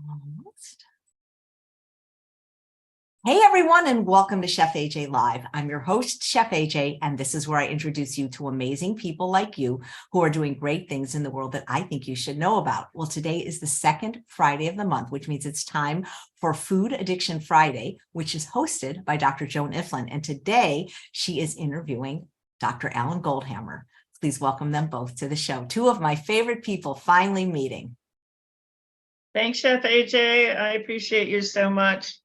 Almost. Hey everyone, and welcome to Chef AJ Live. I'm your host, Chef AJ, and this is where I introduce you to amazing people like you who are doing great things in the world that I think you should know about. Well, today is the second Friday of the month, which means it's time for Food Addiction Friday, which is hosted by Dr. Joan Ifland. And today she is interviewing Dr. Alan Goldhamer. Please welcome them both to the show. Two of my favorite people finally meeting. Thanks, Chef AJ. I appreciate you so much.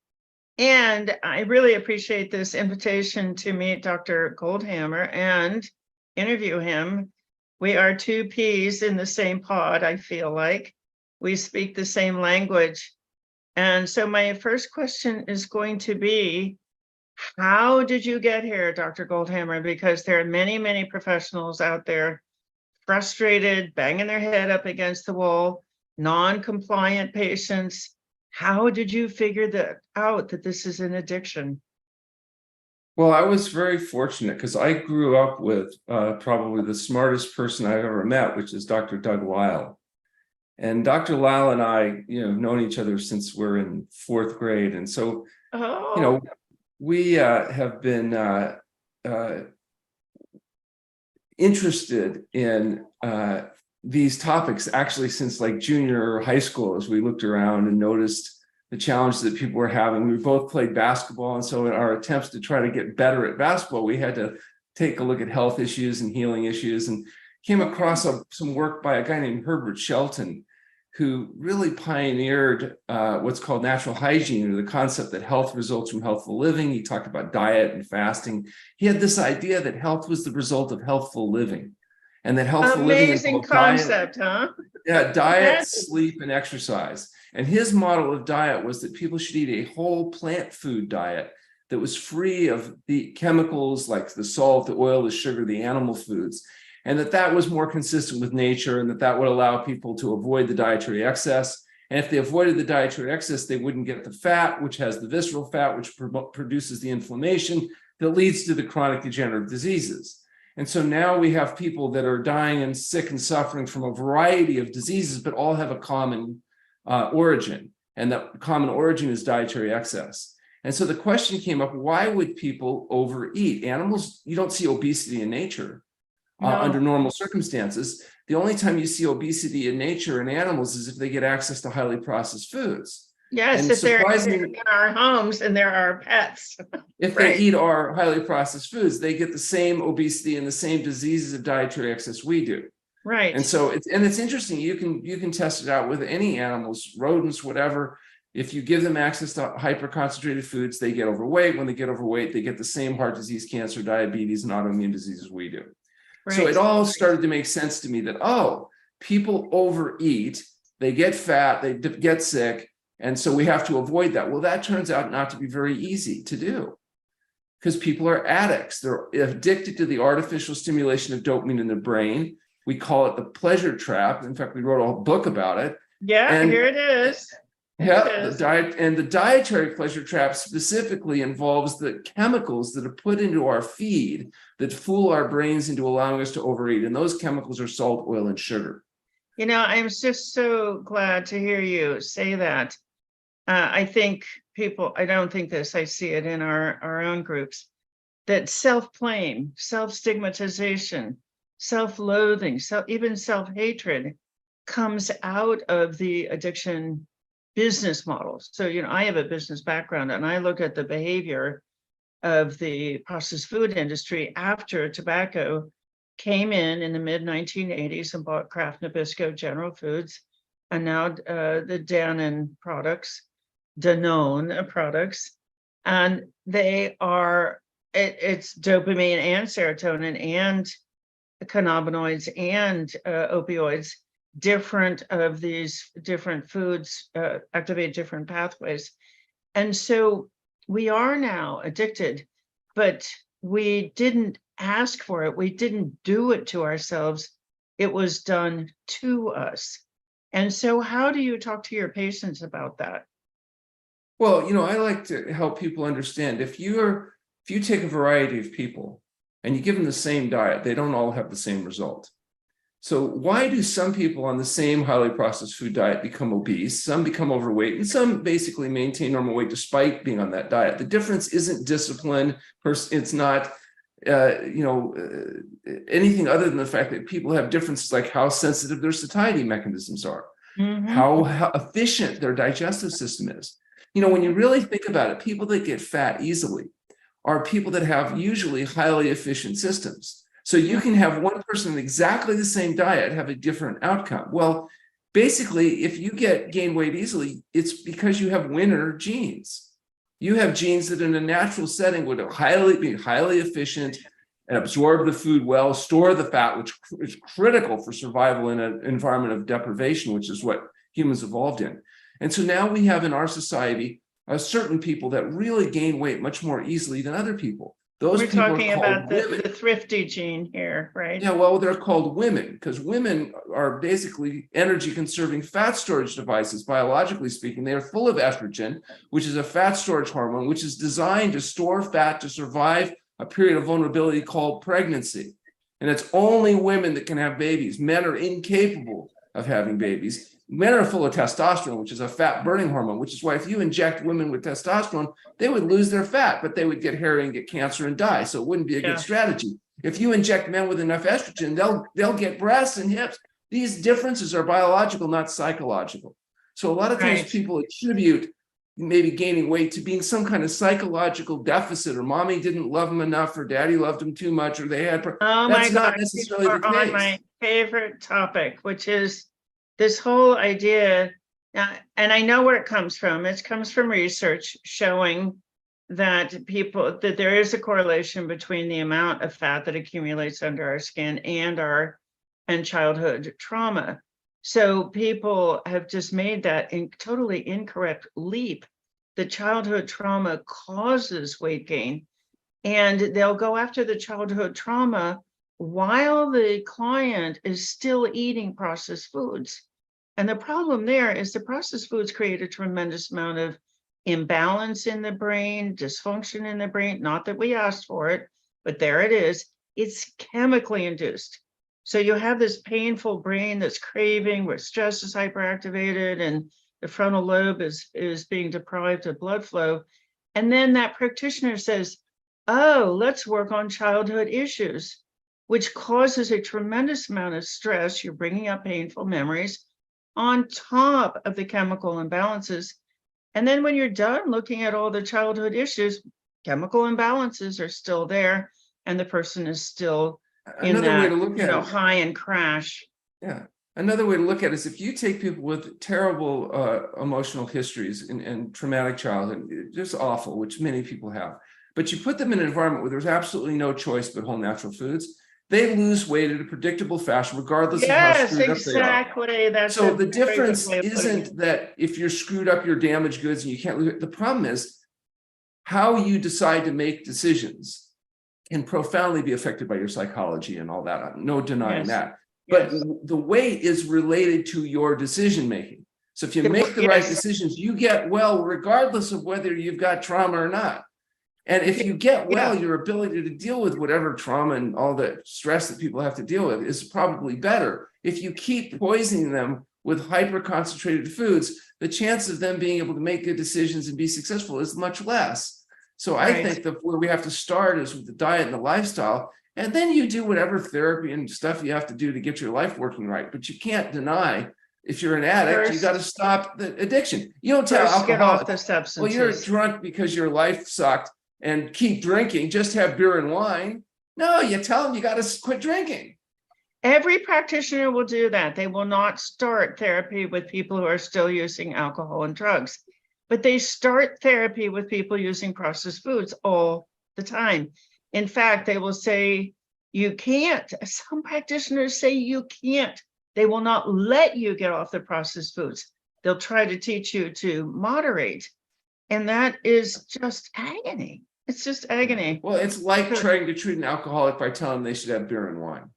And I really appreciate this invitation to meet Dr. Goldhamer and interview him. We are two peas in the same pod, I feel like. We speak the same language. And so my first question is going to be, how did you get here, Dr. Goldhamer? Because there are many, many professionals out there frustrated, banging their head up against the wall, non-compliant patients. How did you figure out that this is an addiction? Well, I was very fortunate because I grew up with probably the smartest person I've ever met, which is Dr. Doug Lisle. And Dr. Lisle and I, have known each other since we're in fourth grade. And so, we have been interested in these topics actually since like junior high school, as we looked around and noticed the challenges that people were having. We both played basketball, and so in our attempts to try to get better at basketball, we had to take a look at health issues and healing issues, and came across some work by a guy named Herbert Shelton, who really pioneered what's called natural hygiene, or the concept that health results from healthful living. He talked about diet and fasting. He had this idea that health was the result of healthful living. And that healthful amazing living concept, diet, Yeah, diet, sleep, and exercise. And his model of diet was that people should eat a whole plant food diet that was free of the chemicals like the salt, the oil, the sugar, the animal foods, and that was more consistent with nature, and that would allow people to avoid the dietary excess. And if they avoided the dietary excess, they wouldn't get the fat, which has the visceral fat, which produces the inflammation that leads to the chronic degenerative diseases. And so now we have people that are dying and sick and suffering from a variety of diseases, but all have a common origin. And that common origin is dietary excess. And so the question came up, why would people overeat? Animals, you don't see obesity in nature under normal circumstances. The only time you see obesity in nature in animals is if they get access to highly processed foods. Yes, and if they're in our homes and they're our pets. If they eat our highly processed foods, they get the same obesity and the same diseases of dietary excess we do. Right. And so it's interesting. You can test it out with any animals, rodents, whatever. If you give them access to hyper concentrated foods, they get overweight. When they get overweight, they get the same heart disease, cancer, diabetes, and autoimmune diseases we do. Right. So it all started to make sense to me that, people overeat, they get fat, they get sick. And so we have to avoid that. Well, that turns out not to be very easy to do because people are addicts. They're addicted to the artificial stimulation of dopamine in the brain. We call it the pleasure trap. In fact, we wrote a whole book about it. Yeah, and here it is. The dietary pleasure trap specifically involves the chemicals that are put into our feed that fool our brains into allowing us to overeat. And those chemicals are salt, oil, and sugar. I'm just so glad to hear you say that. I think I don't think this, I see it in our own groups, that self-blame, self-stigmatization, self-loathing, even self-hatred comes out of the addiction business models. So, I have a business background, and I look at the behavior of the processed food industry after tobacco came in the mid-1980s and bought Kraft, Nabisco, General Foods, and now the Danone products, and they are, it's dopamine and serotonin and cannabinoids and opioids. Different of these different foods activate different pathways. And so we are now addicted, but we didn't ask for it. We didn't do it to ourselves. It was done to us. And so how do you talk to your patients about that? Well, I like to help people understand if you take a variety of people and you give them the same diet, they don't all have the same result. So why do some people on the same highly processed food diet become obese? Some become overweight, and some basically maintain normal weight despite being on that diet. The difference isn't discipline. It's not, anything other than the fact that people have differences like how sensitive their satiety mechanisms are, how efficient their digestive system is. When you really think about it, people that get fat easily are people that have usually highly efficient systems. So you can have one person in exactly the same diet have a different outcome. Well, basically, if you gain weight easily, it's because you have winner genes. You have genes that in a natural setting would be highly efficient and absorb the food well, store the fat, which is critical for survival in an environment of deprivation, which is what humans evolved in. And so now we have in our society certain people that really gain weight much more easily than other people. Those We're people talking are about called the thrifty gene here, right? Yeah, well, they're called women because women are basically energy conserving fat storage devices, biologically speaking. They are full of estrogen, which is a fat storage hormone, which is designed to store fat to survive a period of vulnerability called pregnancy. And it's only women that can have babies. Men are incapable of having babies. Men are full of testosterone, which is a fat burning hormone, which is why if you inject women with testosterone, they would lose their fat, but they would get hairy and get cancer and die. So it wouldn't be a good strategy. If you inject men with enough estrogen, they'll get breasts and hips. These differences are biological, not psychological. So a lot of times people attribute maybe gaining weight to being some kind of psychological deficit, or mommy didn't love them enough, or daddy loved them too much, or they had. That's not necessarily the case. On my favorite topic, which is this whole idea, and I know where it comes from. It comes from research showing that there is a correlation between the amount of fat that accumulates under our skin and childhood trauma. So people have just made that totally incorrect leap. The childhood trauma causes weight gain, and they'll go after the childhood trauma while the client is still eating processed foods. And the problem there is the processed foods create a tremendous amount of imbalance in the brain, dysfunction in the brain, not that we asked for it, but there it is. It's chemically induced. So you have this painful brain that's craving, where stress is hyperactivated and the frontal lobe is being deprived of blood flow. And then that practitioner says, oh, let's work on childhood issues, which causes a tremendous amount of stress. You're bringing up painful memories on top of the chemical imbalances. And then when you're done looking at all the childhood issues, chemical imbalances are still there, and the person is still in that high and crash. Yeah. Another way to look at it is if you take people with terrible emotional histories and traumatic childhood, just awful, which many people have, but you put them in an environment where there's absolutely no choice but whole natural foods, they lose weight in a predictable fashion, regardless of how screwed up they are. That's so the difference isn't that if you're screwed up, you're damaged goods and you can't lose it. The problem is how you decide to make decisions can profoundly be affected by your psychology and all that. No denying that. But the weight is related to your decision making. So if you make the right decisions, you get well, regardless of whether you've got trauma or not. And if you get well, your ability to deal with whatever trauma and all the stress that people have to deal with is probably better. If you keep poisoning them with hyper concentrated foods, the chance of them being able to make good decisions and be successful is much less. So I think that where we have to start is with the diet and the lifestyle. And then you do whatever therapy and stuff you have to do to get your life working right. But you can't deny, if you're an addict, you got to stop the addiction. You don't tell alcohol, get off the substances. Well, you're drunk because your life sucked and keep drinking, just have beer and wine. No, you tell them you got to quit drinking. Every practitioner will do that. They will not start therapy with people who are still using alcohol and drugs, but they start therapy with people using processed foods all the time. In fact, they will say, you can't. Some practitioners say you can't. They will not let you get off the processed foods. They'll try to teach you to moderate. And that is just agony. It's just agony. Well, it's like trying to treat an alcoholic by telling them they should have beer and wine.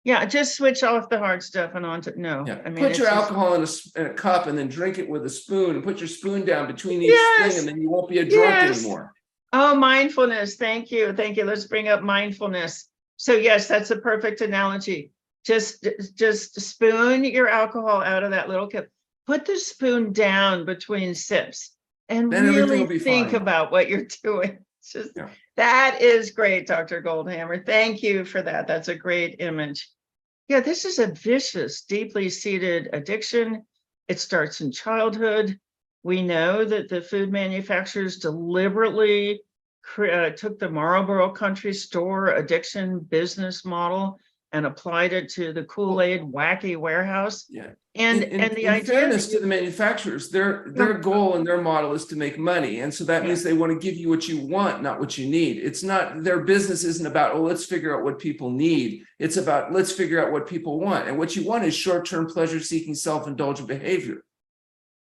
Yeah, just switch off the hard stuff and on to no. Yeah. I mean, put your alcohol in a cup and then drink it with a spoon, and put your spoon down between each thing, and then you won't be a drunk anymore. Oh, mindfulness. Thank you. Thank you. Let's bring up mindfulness. So yes, that's a perfect analogy. Just spoon your alcohol out of that little cup. Put the spoon down between sips and Then everything really will be think fine. about what you're doing. It's just, Yeah. that is great, Dr. Goldhamer. Thank you for that. That's a great image. Yeah, this is a vicious, deeply seated addiction. It starts in childhood. We know that the food manufacturers deliberately took the Marlboro Country Store addiction business model and applied it to the Kool-Aid wacky warehouse. Yeah. And the idea fairness to the manufacturers, their goal and their model is to make money. And so that means they want to give you what you want, not what you need. It's not, their business isn't about, oh, let's figure out what people need. It's about, let's figure out what people want. And what you want is short-term pleasure-seeking, self-indulgent behavior.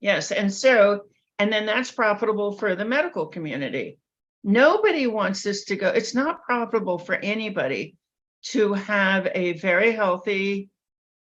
Yes, and then that's profitable for the medical community. Nobody wants this to go. It's not profitable for anybody to have a very healthy,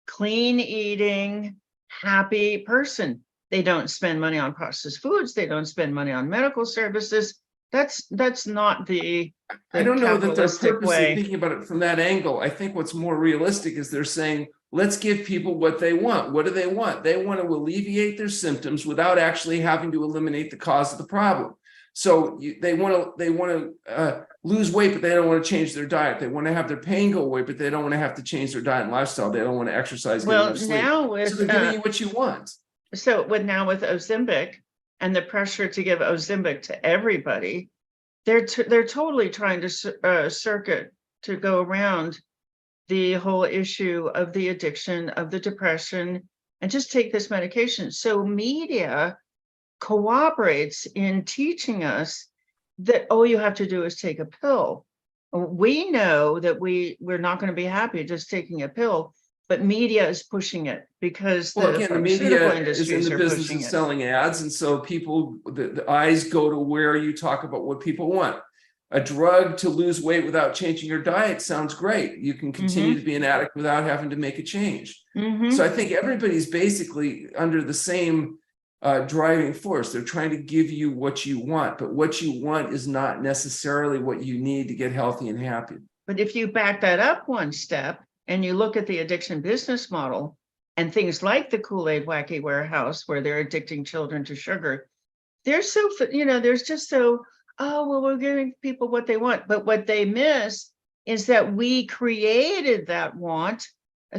clean eating, happy person. They don't spend money on processed foods. They don't spend money on medical services. That's not the I don't know that they're capitalistic purposely way. thinking about it from that angle. I think what's more realistic is they're saying, let's give people what they want. What do they want? They want to alleviate their symptoms without actually having to eliminate the cause of the problem. So they want to lose weight, but they don't want to change their diet. They want to have their pain go away, but they don't want to have to change their diet and lifestyle. They don't want to exercise. Well, now so they're giving you what you want. So with Ozempic and the pressure to give Ozempic to everybody, they're totally trying to circuit to go around the whole issue of the addiction, of the depression, and just take this medication. So media cooperates in teaching us that all you have to do is take a pill. We know that we're not going to be happy just taking a pill, but media is pushing it because the media is in the business of selling ads, and so people, the eyes go to where you talk about what people want. A drug to lose weight without changing your diet sounds great. You can continue to be an addict without having to make a change. So I think everybody's basically under the same driving force. They're trying to give you what you want, but what you want is not necessarily what you need to get healthy and happy. But if you back that up one step and you look at the addiction business model and things like the Kool-Aid wacky warehouse where they're addicting children to sugar, they're so, there's just so, oh, well, we're giving people what they want. But what they miss is that we created that want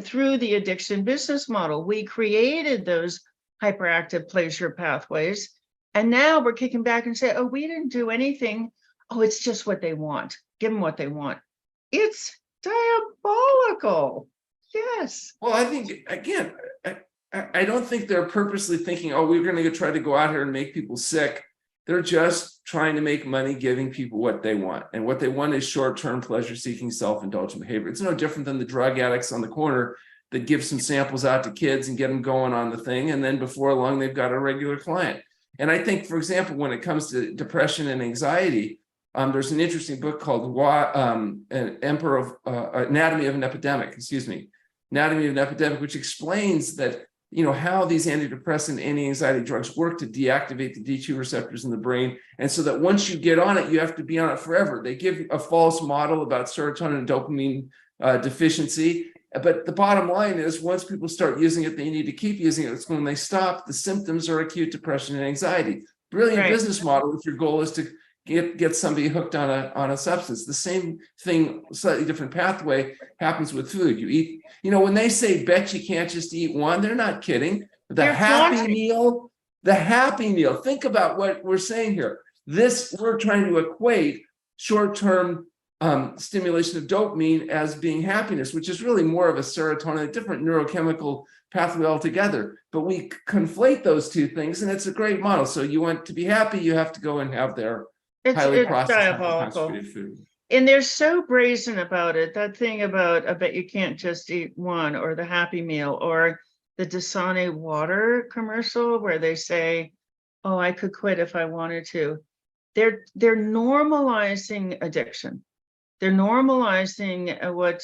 through the addiction business model. We created those hyperactive pleasure pathways. And now we're kicking back and say, oh, we didn't do anything. Oh, it's just what they want. Give them what they want. It's diabolical. Yes. Well, I think, again, I don't think they're purposely thinking, oh, we're going to try to go out here and make people sick. They're just trying to make money, giving people what they want. And what they want is short-term pleasure-seeking, self-indulgent behavior. It's no different than the drug addicts on the corner that give some samples out to kids and get them going on the thing. And then before long, they've got a regular client. And I think, for example, when it comes to depression and anxiety, there's an interesting book called Anatomy of an Epidemic, which explains that, how these antidepressant, anti-anxiety drugs work to deactivate the D2 receptors in the brain. And so that once you get on it, you have to be on it forever. They give a false model about serotonin and dopamine deficiency. But the bottom line is, once people start using it, they need to keep using it. It's when they stop, the symptoms are acute depression and anxiety. Brilliant business model if your goal is to get somebody hooked on a substance. The same thing, slightly different pathway, happens with food. You eat, when they say, bet you can't just eat one, they're not kidding. The happy meal, think about what we're saying here. We're trying to equate short-term stimulation of dopamine as being happiness, which is really more of a serotonin, a different neurochemical pathway altogether. But we conflate those two things, and it's a great model. So you want to be happy, you have to go and have their highly processed, concentrated food. And they're so brazen about it. That thing about, I bet you can't just eat one, or the Happy Meal, or the Dasani water commercial where they say, oh, I could quit if I wanted to. They're normalizing addiction. They're normalizing what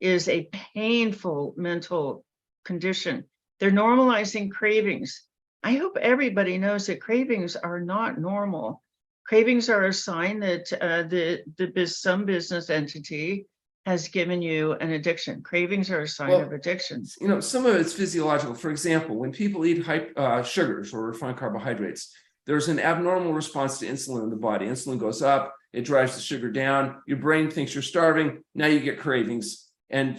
is a painful mental condition. They're normalizing cravings. I hope everybody knows that cravings are not normal. Cravings are a sign that some business entity has given you an addiction. Cravings are a sign of addiction. Some of it's physiological. For example, when people eat sugars or refined carbohydrates, there's an abnormal response to insulin in the body. Insulin goes up, it drives the sugar down. Your brain thinks you're starving. Now you get cravings and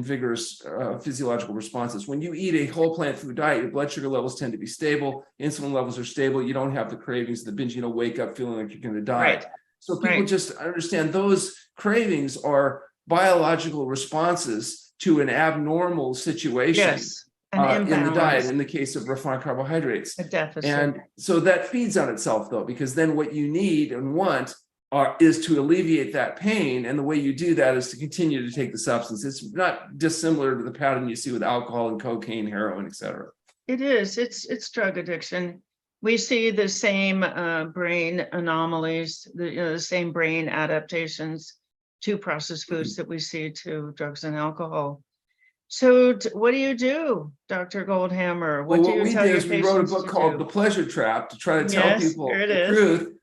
vigorous physiological responses. When you eat a whole plant food diet, your blood sugar levels tend to be stable. Insulin levels are stable. You don't have the cravings, the binge. You don't wake up feeling like you're going to die. Right. So people just understand those cravings are biological responses to an abnormal situation. Yes. An in the diet, in the case of refined carbohydrates. A deficit. And so that feeds on itself, though, because then what you need and want is to alleviate that pain. And the way you do that is to continue to take the substance. It's not dissimilar to the pattern you see with alcohol and cocaine, heroin, et cetera. It is. It's drug addiction. We see the same brain anomalies, the same brain adaptations to processed foods that we see to drugs and alcohol. So what do you do, Dr. Goldhamer? What do you tell your patients? We wrote a book called The Pleasure Trap to try to tell people the is. truth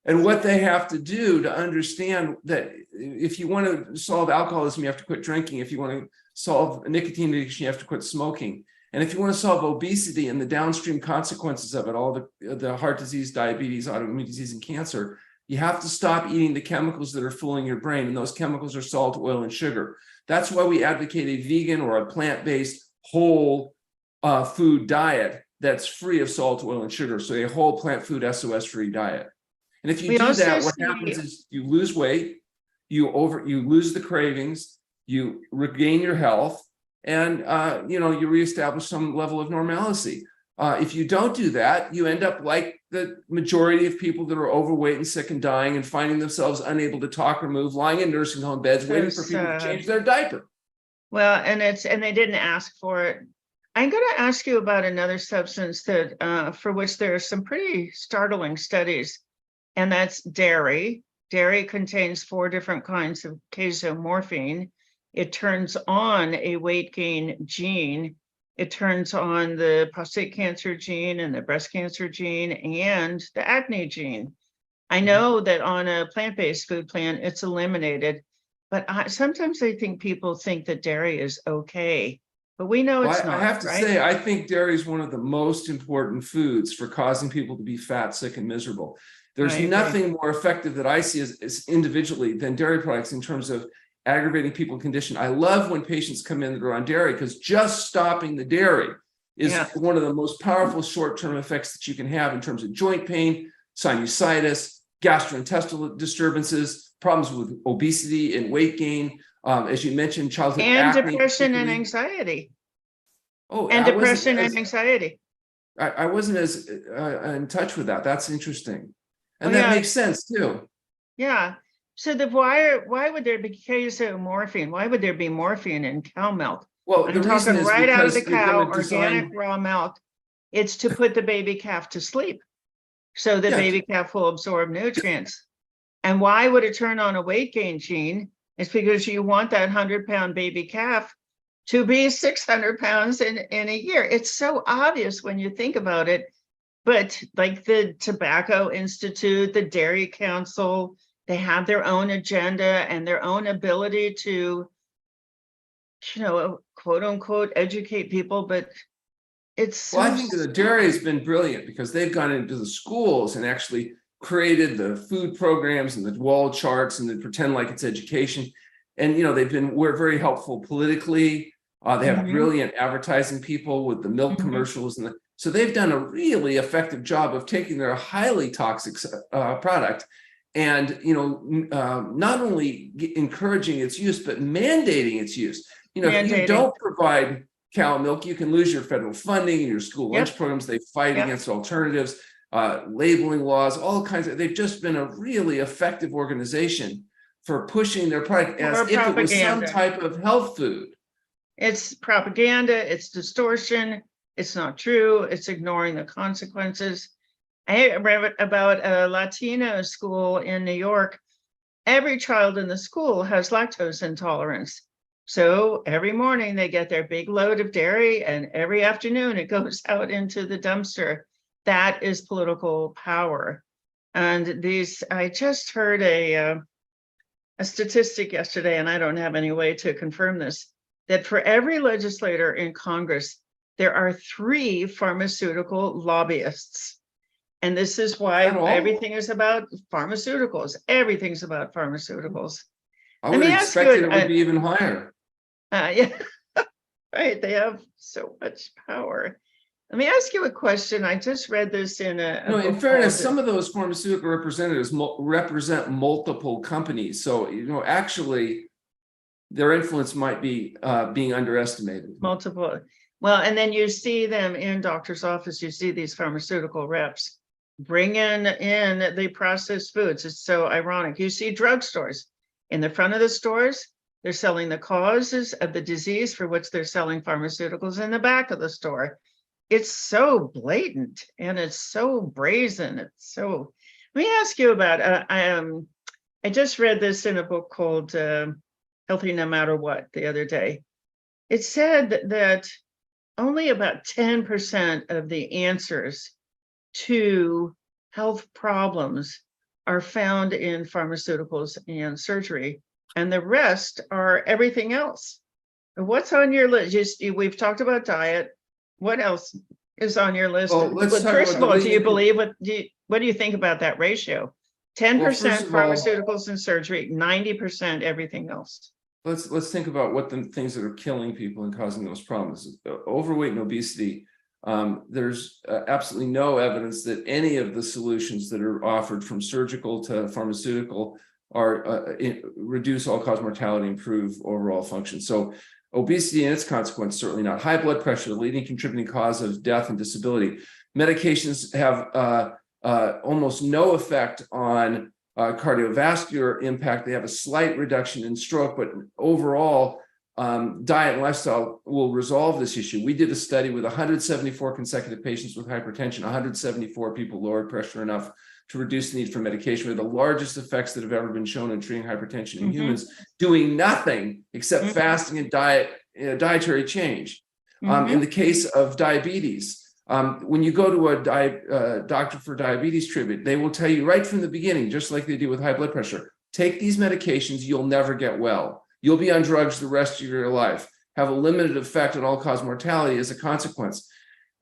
and what they have to do to understand that if you want to solve alcoholism, you have to quit drinking. If you want to solve nicotine addiction, you have to quit smoking. And if you want to solve obesity and the downstream consequences of it, all the heart disease, diabetes, autoimmune disease, and cancer, you have to stop eating the chemicals that are fooling your brain. And those chemicals are salt, oil, and sugar. That's why we advocate a vegan or a plant-based whole food diet that's free of salt, oil, and sugar. So a whole plant food SOS-free diet. And if you do that, what happens is you lose weight, you lose the cravings, you regain your health, and you reestablish some level of normalcy. If you don't do that, you end up like the majority of people that are overweight and sick and dying and finding themselves unable to talk or move, lying in nursing home beds, waiting for people to change their diaper. Well, and they didn't ask for it. I'm going to ask you about another substance that for which there are some pretty startling studies, and that's dairy. Dairy contains 4 different kinds of casomorphine. It turns on a weight gain gene. It turns on the prostate cancer gene and the breast cancer gene and the acne gene. I know that on a plant-based food plan, it's eliminated, but sometimes I think people think that dairy is okay, but we know it's not. I have to say, I think dairy is one of the most important foods for causing people to be fat, sick, and miserable. There's nothing more effective that I see as individually than dairy products in terms of aggravating people condition. I love when patients come in that are on dairy because just stopping the dairy is one of the most powerful short-term effects that you can have in terms of joint pain, sinusitis, gastrointestinal disturbances, problems with obesity and weight gain. As you mentioned, childhood acne. And depression and anxiety. Oh, and depression and anxiety. I wasn't as in touch with that. That's interesting. And that makes sense too. Yeah. So why would there be casomorphine? Why would there be morphine in cow milk? Well, I'm talking right out of the cow, organic raw milk. It's to put the baby calf to sleep so the baby calf will absorb nutrients. And why would it turn on a weight gain gene? It's because you want that 100-pound baby calf to be 600 pounds in a year. It's so obvious when you think about it. But like the Tobacco Institute, the Dairy Council, they have their own agenda and their own ability to, quote unquote, educate people. But it's I think the dairy has been brilliant because they've gone into the schools and actually created the food programs and the wall charts and they pretend like it's education. And, we're very helpful politically. They have brilliant advertising people with the milk commercials. So they've done a really effective job of taking their highly toxic product and, not only encouraging its use, but mandating its use. If you don't provide cow milk, you can lose your federal funding and your school lunch programs. They fight against alternatives, labeling laws, all kinds of, they've just been a really effective organization for pushing their product as if it was some type of health food. It's propaganda, it's distortion, it's not true, it's ignoring the consequences. I read about a Latino school in New York. Every child in the school has lactose intolerance. So every morning they get their big load of dairy and every afternoon it goes out into the dumpster. That is political power. And I just heard a statistic yesterday, and I don't have any way to confirm this, that for every legislator in Congress, there are 3 pharmaceutical lobbyists. And this is why everything is about pharmaceuticals. Everything's about pharmaceuticals. I Let would me have ask you expected it would be even higher. Yeah, right. They have so much power. Let me ask you a question. I just read this in a No, in book fairness, called- some of those pharmaceutical representatives represent multiple companies. So, actually, their influence might be being underestimated. multiple. Well, and then you see them in doctor's office. You see these pharmaceutical reps bringing in the processed foods. It's so ironic. You see drugstores in the front of the stores. They're selling the causes of the disease for which they're selling pharmaceuticals in the back of the store. It's so blatant and it's so brazen. It's so. Let me ask you about. I just read this in a book called "Healthy No Matter What" the other day. It said that only about 10% of the answers to health problems are found in pharmaceuticals and surgery, and the rest are everything else. What's on your list? We've talked about diet. What else is on your list? Well, let's talk first of about all, the do you leading- believe what do you think about that ratio? 10% first of all- pharmaceuticals and surgery, 90% everything else. Let's think about what the things that are killing people and causing those problems. Overweight and obesity. There's absolutely no evidence that any of the solutions that are offered, from surgical to pharmaceutical, are reduce all-cause mortality, improve overall function. So obesity and its consequence, certainly not. High blood pressure, the leading contributing cause of death and disability. Medications have almost no effect on cardiovascular impact. They have a slight reduction in stroke, but overall, diet and lifestyle will resolve this issue. We did a study with 174 consecutive patients with hypertension. 174 people lowered pressure enough to reduce the need for medication. We're the largest effects that have ever been shown in treating hypertension in humans, doing nothing except fasting and dietary change. In the case of diabetes, when you go to a doctor for diabetes treatment, they will tell you right from the beginning, just like they do with high blood pressure, take these medications, you'll never get well. You'll be on drugs the rest of your life, have a limited effect on all-cause mortality as a consequence.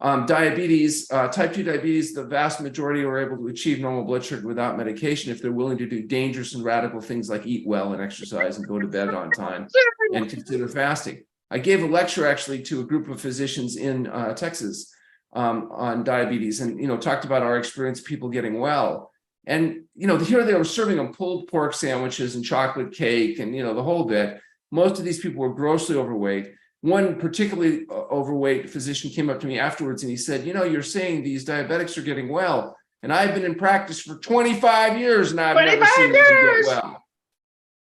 Diabetes, type 2 diabetes, the vast majority are able to achieve normal blood sugar without medication if they're willing to do dangerous and radical things like eat well and exercise and go to bed on time and consider fasting. I gave a lecture actually to a group of physicians in Texas on diabetes, and talked about our experience, people getting well. And here they were serving them pulled pork sandwiches and chocolate cake and the whole bit. Most of these people were grossly overweight. One particularly overweight physician came up to me afterwards and he said, you're saying these diabetics are getting well, and I've been in practice for 25 years and I've never seen one get well.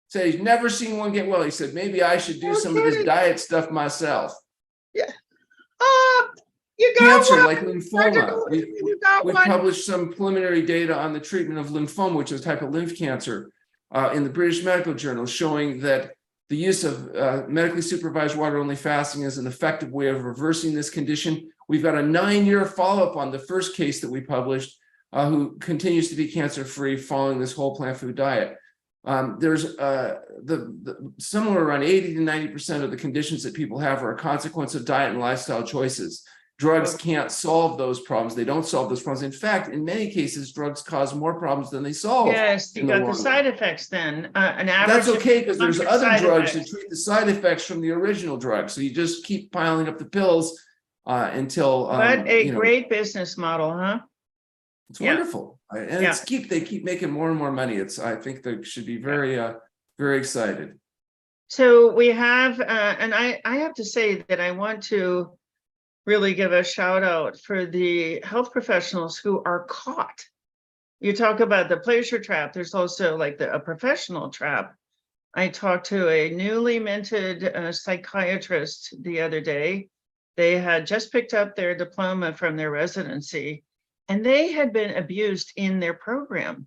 Said he's never seen one get well. He said, maybe I should do some of this diet stuff myself. Yeah. You got Cancer, one. like lymphoma. We published some preliminary data on the treatment of lymphoma, which is a type of lymph cancer, in the British Medical Journal, showing that the use of medically supervised water-only fasting is an effective way of reversing this condition. We've got a 9-year follow-up on the first case that we published, who continues to be cancer-free following this whole plant food diet. There's somewhere around 80 to 90% of the conditions that people have are a consequence of diet and lifestyle choices. Drugs can't solve those problems. They don't solve those problems. In fact, in many cases, drugs cause more problems than they solve. Yes, you got the side effects then. An average. That's okay, because there's other drugs that effects. treat the side effects from the original drug. So you just keep piling up the pills until What a great business model, huh? it's wonderful. And they keep making more and more money. I think they should be very very excited. So we have and I have to say that I want to really give a shout out for the health professionals who are caught. You talk about the pleasure trap. There's also like a professional trap. I talked to a newly minted psychiatrist the other day. They had just picked up their diploma from their residency, and they had been abused in their program.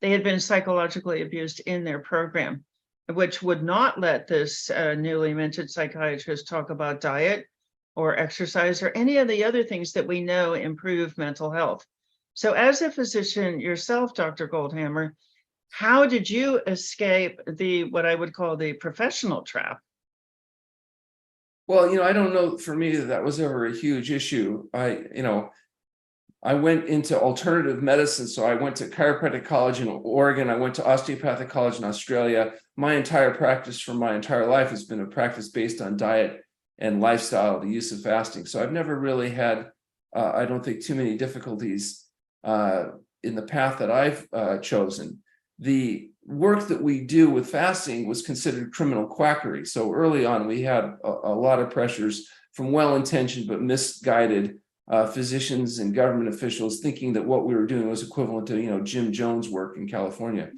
They had been psychologically abused in their program, which would not let this newly minted psychiatrist talk about diet or exercise or any of the other things that we know improve mental health. So as a physician yourself, Dr. Goldhamer, How did you escape what I would call the professional trap? Well, I don't know, for me, that was ever a huge issue. I went into alternative medicine. So I went to chiropractic college in Oregon. I went to osteopathic college in Australia. My entire practice for my entire life has been a practice based on diet and lifestyle, the use of fasting. So I've never really had, I don't think, too many difficulties in the path that I've chosen. The work that we do with fasting was considered criminal quackery. So early on, we had a lot of pressures from well-intentioned but misguided physicians and government officials thinking that what we were doing was equivalent to, Jim Jones' work in California.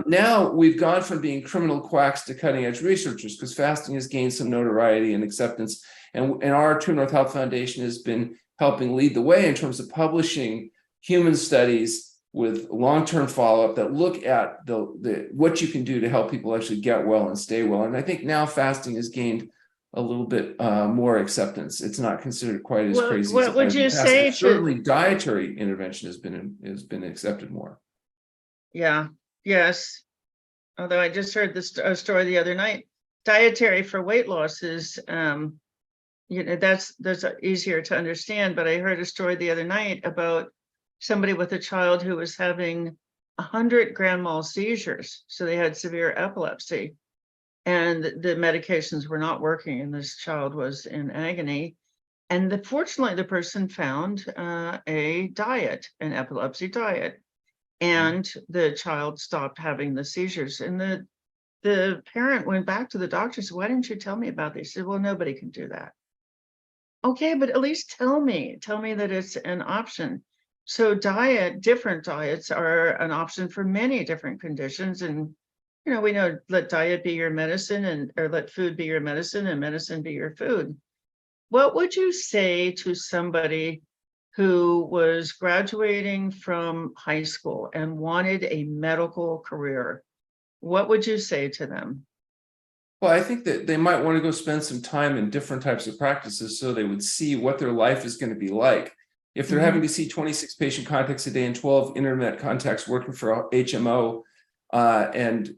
Now we've gone from being criminal quacks to cutting-edge researchers, because fasting has gained some notoriety and acceptance. And our True North Health Foundation has been helping lead the way in terms of publishing human studies with long-term follow-up that look at what you can do to help people actually get well and stay well. And I think now fasting has gained a little bit more acceptance. It's not considered quite as crazy. What would you say? Certainly, dietary intervention has been accepted more. Yeah. Yes. Although I just heard this story the other night. Dietary for weight loss is, that's easier to understand. But I heard a story the other night about somebody with a child who was having 100 grand mal seizures. So they had severe epilepsy. And the medications were not working, and this child was in agony. And fortunately, the person found a diet, an epilepsy diet, and the child stopped having the seizures. And the parent went back to the doctor and said, "Why didn't you tell me about this?" He said, "Well, nobody can do that." Okay, but at least tell me that it's an option. So different diets are an option for many different conditions. And we know, let diet be your medicine, or let food be your medicine and medicine be your food. What would you say to somebody who was graduating from high school and wanted a medical career? What would you say to them? Well, I think that they might want to go spend some time in different types of practices so they would see what their life is going to be like. If they're having to see 26 patient contacts a day and 12 internet contacts working for HMO, and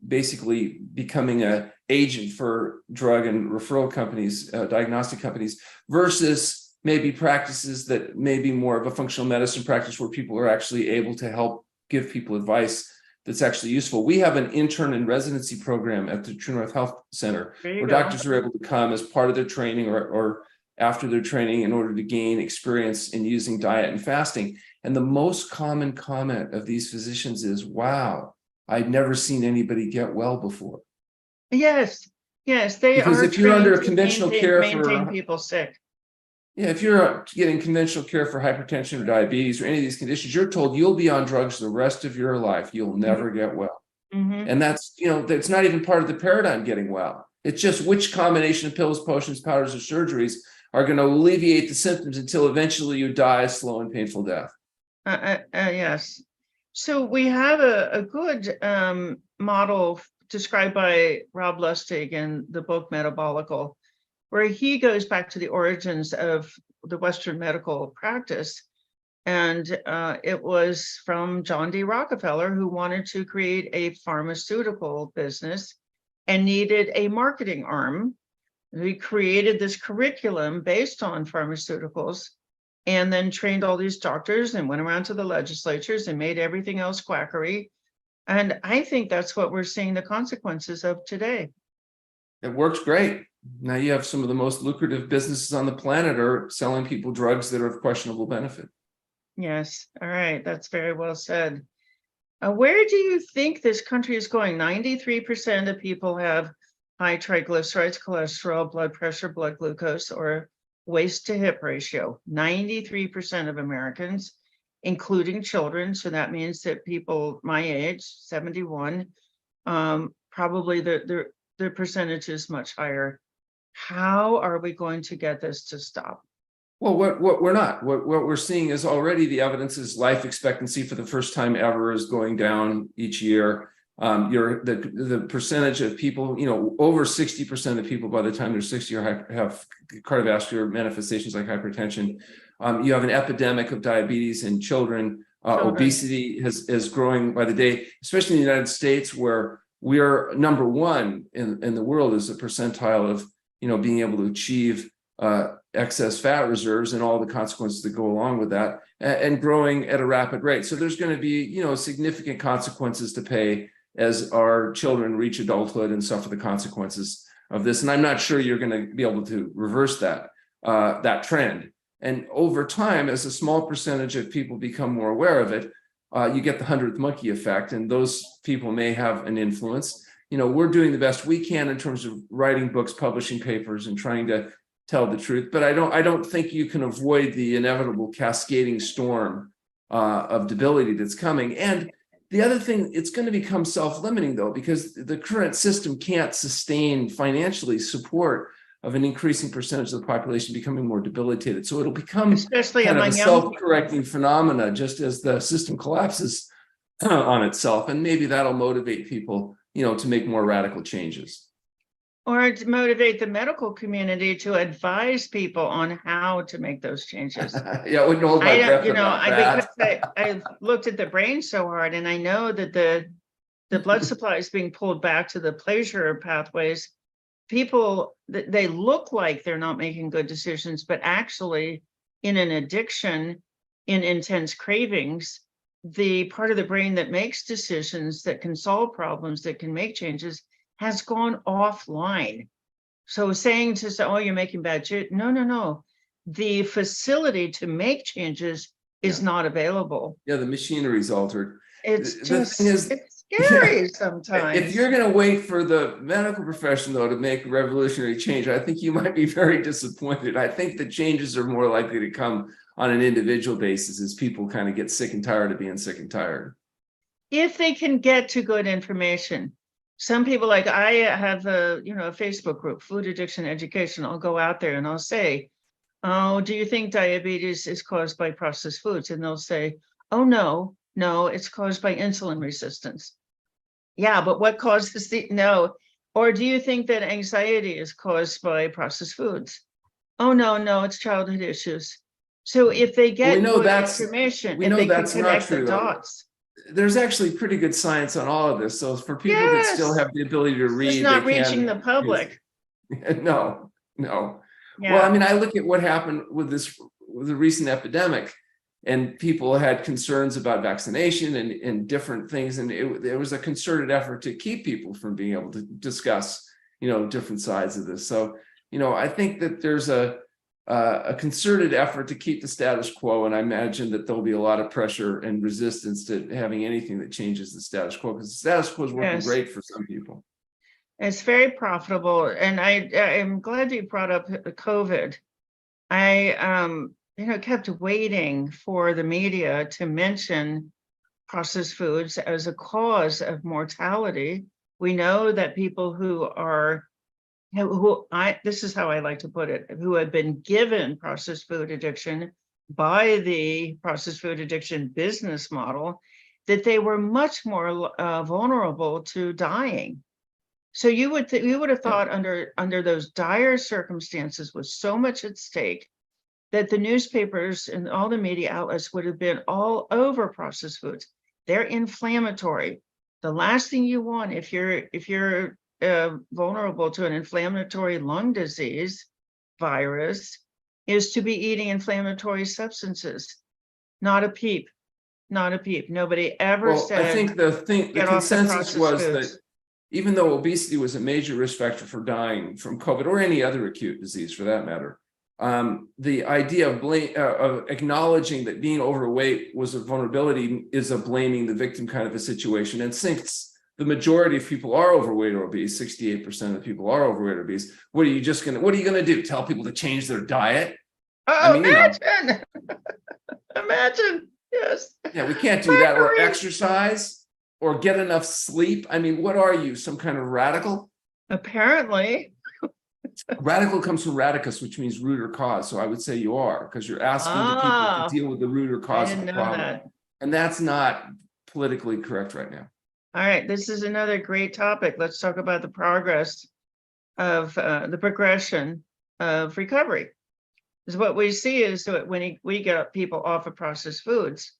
basically becoming an agent for drug and referral companies, diagnostic companies, versus maybe practices that may be more of a functional medicine practice where people are actually able to help give people advice that's actually useful. We have an intern and residency program at the True North Health Center where doctors are able to come as part of their training or after their training in order to gain experience in using diet and fasting. And the most common comment of these physicians is, "Wow, I'd never seen anybody get well before." Yes, they because are. If you're under conventional care maintain people sick. Yeah, if you're getting conventional care for hypertension or diabetes or any of these conditions, you're told you'll be on drugs the rest of your life. You'll never get well. And that's, that's not even part of the paradigm getting well. It's just which combination of pills, potions, powders, or surgeries are going to alleviate the symptoms until eventually you die a slow and painful death. Yes. So we have a good model described by Rob Lustig in the book Metabolical, where he goes back to the origins of the Western medical practice. And it was from John D. Rockefeller, who wanted to create a pharmaceutical business and needed a marketing arm. He created this curriculum based on pharmaceuticals and then trained all these doctors and went around to the legislatures and made everything else quackery. And I think that's what we're seeing the consequences of today. It works great. Now you have some of the most lucrative businesses on the planet are selling people drugs that are of questionable benefit. Yes. All right. That's very well said. Where do you think this country is going? 93% of people have high triglycerides, cholesterol, blood pressure, blood glucose, or waist to hip ratio. 93% of Americans, including children. So that means that people my age, 71, probably the percentage is much higher. How are we going to get this to stop? Well, what we're seeing is already the evidence is life expectancy for the first time ever is going down each year. The percentage of people, over 60% of people by the time they're 60 have cardiovascular manifestations like hypertension. You have an epidemic of diabetes in children. Totally. Obesity is growing by the day, especially in the United States, where we are number one in the world as a percentile of, being able to achieve excess fat reserves and all the consequences that go along with that, and growing at a rapid rate. So there's going to be, significant consequences to pay as our children reach adulthood and suffer the consequences of this. And I'm not sure you're going to be able to reverse that trend. And over time, as a small percentage of people become more aware of it, you get the 100th monkey effect, and those people may have an influence. We're doing the best we can in terms of writing books, publishing papers, and trying to tell the truth. But I don't think you can avoid the inevitable cascading storm of debility that's coming. And the other thing, it's going to become self-limiting, though, because the current system can't sustain financially support of an increasing percentage of the population becoming more debilitated. So it'll become especially kind of among a young self-correcting phenomena just as the system collapses on itself. And maybe that'll motivate people, to make more radical changes. Or to motivate the medical community to advise people on how to make those changes. Yeah, I wouldn't hold my breath about that. Because I looked at the brain so hard, and I know that the blood supply is being pulled back to the pleasure pathways. People, they look like they're not making good decisions, but actually in an addiction, in intense cravings, the part of the brain that makes decisions, that can solve problems, that can make changes, has gone offline. So saying to say, oh, you're making bad choices. No. The facility to make changes is not available. Yeah, the machinery's altered. It's The thing is, it's scary sometimes. If you're going to wait for the medical profession, though, to make revolutionary change, I think you might be very disappointed. I think the changes are more likely to come on an individual basis as people kind of get sick and tired of being sick and tired. If they can get to good information. Some people, like I have a Facebook group, Food Addiction Education. I'll go out there and I'll say, oh, do you think diabetes is caused by processed foods? And they'll say, oh, no, it's caused by insulin resistance. Yeah, but what causes no? Or do you think that anxiety is caused by processed foods? Oh, no, it's childhood issues. So if they get good information, if they can connect the dots. There's actually pretty good science on all of this. So for people that still have the ability to read, it's not reaching the public. No. Yeah. Well, I mean, I look at what happened with the recent epidemic, and people had concerns about vaccination and different things. And there was a concerted effort to keep people from being able to discuss, different sides of this. So, I think that there's a concerted effort to keep the status quo. And I imagine that there'll be a lot of pressure and resistance to having anything that changes the status quo, because the status quo is working great for some people. It's very profitable. And I'm glad you brought up COVID. I kept waiting for the media to mention processed foods as a cause of mortality. We know that people this is how I like to put it, who have been given processed food addiction by the processed food addiction business model, that they were much more vulnerable to dying. So you would have thought under those dire circumstances with so much at stake, that the newspapers and all the media outlets would have been all over processed foods. They're inflammatory. The last thing you want if you're vulnerable to an inflammatory lung disease virus is to be eating inflammatory substances. Not a peep. Nobody ever said. I think the consensus was that even though obesity was a major risk factor for dying from COVID or any other acute disease for that matter, the idea of acknowledging that being overweight was a vulnerability is a blaming the victim kind of a situation. And since the majority of people are overweight or obese, 68% of people are overweight or obese, what are you going to do? Tell people to change their diet? Imagine. Imagine. Yes. Yeah, we can't do that. Or exercise or get enough sleep. I mean, what are you? Some kind of radical? Apparently. Radical comes from radicus, which means root or cause. So I would say you are, because you're asking the people to deal with the root or cause of the problem. And that's not politically correct right now. All right, this is another great topic. Let's talk about the progress of the progression of recovery. Because what we see is that when we get people off of processed foods,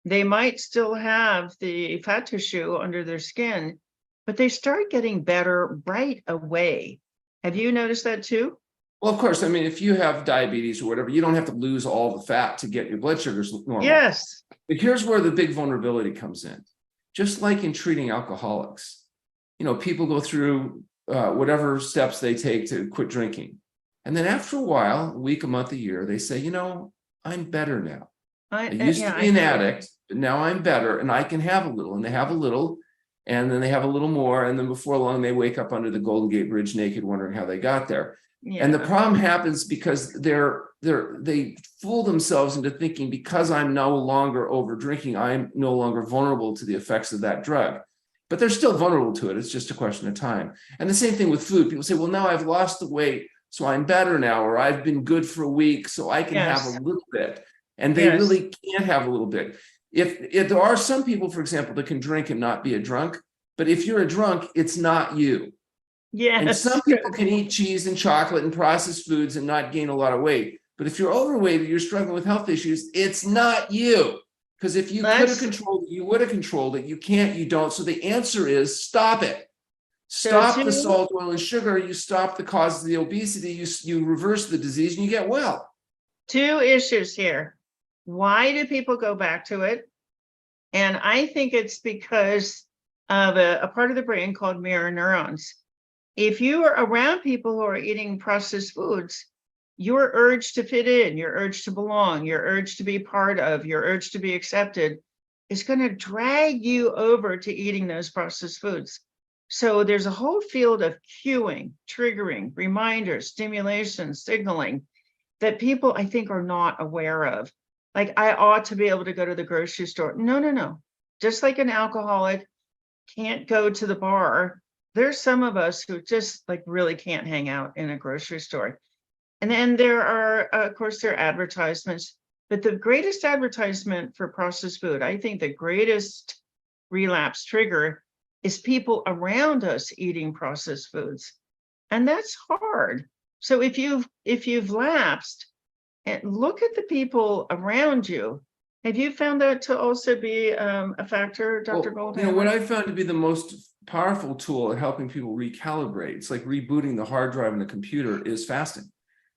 They might still have the fat tissue under their skin, but they start getting better right away. Have you noticed that too? Well, of course, I mean, if you have diabetes or whatever, you don't have to lose all the fat to get your blood sugars normal. Yes. But here's where the big vulnerability comes in. Just like in treating alcoholics, people go through whatever steps they take to quit drinking. And then after a while, a week, a month, a year, they say, I'm better now. I used to be an addict, but now I'm better and I can have a little. And they have a little, and then they have a little more. And then before long, they wake up under the Golden Gate Bridge naked, wondering how they got there. Yeah. And the problem happens because they fool themselves into thinking, because I'm no longer over drinking, I'm no longer vulnerable to the effects of that drug. But they're still vulnerable to it. It's just a question of time. And the same thing with food. People say, well, now I've lost the weight, so I'm better now, or I've been good for a week, so I can have a little bit. And they really can't have a little bit. If there are some people, for example, that can drink and not be a drunk, but if you're a drunk, it's not you. Yes. And some people can eat cheese and chocolate and processed foods and not gain a lot of weight. But if you're overweight or you're struggling with health issues, it's not you. Because if you could have controlled it, you would have controlled it. You can't, you don't. So the answer is stop it. Stop the salt, oil, and sugar. You stop the cause of the obesity. You reverse the disease and you get well. Two issues here. Why do people go back to it? And I think it's because of a part of the brain called mirror neurons. If you are around people who are eating processed foods, your urge to fit in, your urge to belong, your urge to be part of, your urge to be accepted is going to drag you over to eating those processed foods. So there's a whole field of cueing, triggering, reminders, stimulation, signaling that people, I think, are not aware of. Like, I ought to be able to go to the grocery store. No. Just like an alcoholic can't go to the bar, there's some of us who just really can't hang out in a grocery store. And then there are, of course, there are advertisements, but the greatest advertisement for processed food, I think the greatest relapse trigger is people around us eating processed foods. And that's hard. So if you've lapsed, and look at the people around you. Have you found that to also be a factor, Dr. Goldhamer? What I found to be the most powerful tool at helping people recalibrate, it's like rebooting the hard drive in the computer, is fasting.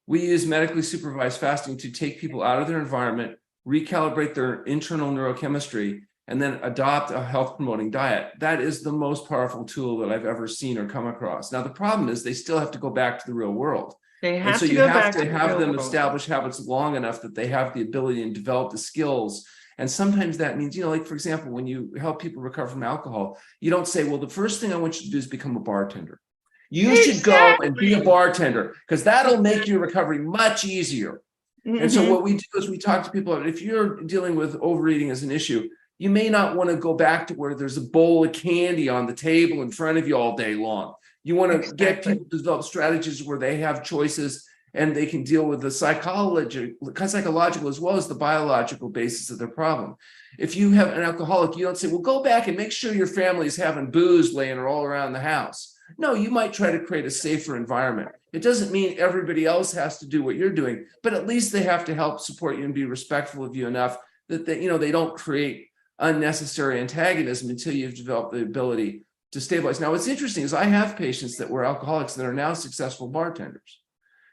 We use medically supervised fasting to take people out of their environment, recalibrate their internal neurochemistry, and then adopt a health promoting diet. That is the most powerful tool that I've ever seen or come across. Now, the problem is they still have to go back to the real world. They have so to you go have back to have the them real world. establish habits long enough that they have the ability and develop the skills. And sometimes that means, like, for example, when you help people recover from alcohol, you don't say, well, the first thing I want you to do is become a bartender. You should go and be a bartender, because that'll make your recovery much easier. And so what we do is we talk to people about, if you're dealing with overeating as an issue, you may not want to go back to where there's a bowl of candy on the table in front of you all day long. You want to get people to develop strategies where they have choices and they can deal with the psychological as well as the biological basis of their problem. If you have an alcoholic, you don't say, well, go back and make sure your family is having booze laying all around the house. No, you might try to create a safer environment. It doesn't mean everybody else has to do what you're doing, but at least they have to help support you and be respectful of you enough that they don't create unnecessary antagonism until you've developed the ability to stabilize. Now, what's interesting is I have patients that were alcoholics that are now successful bartenders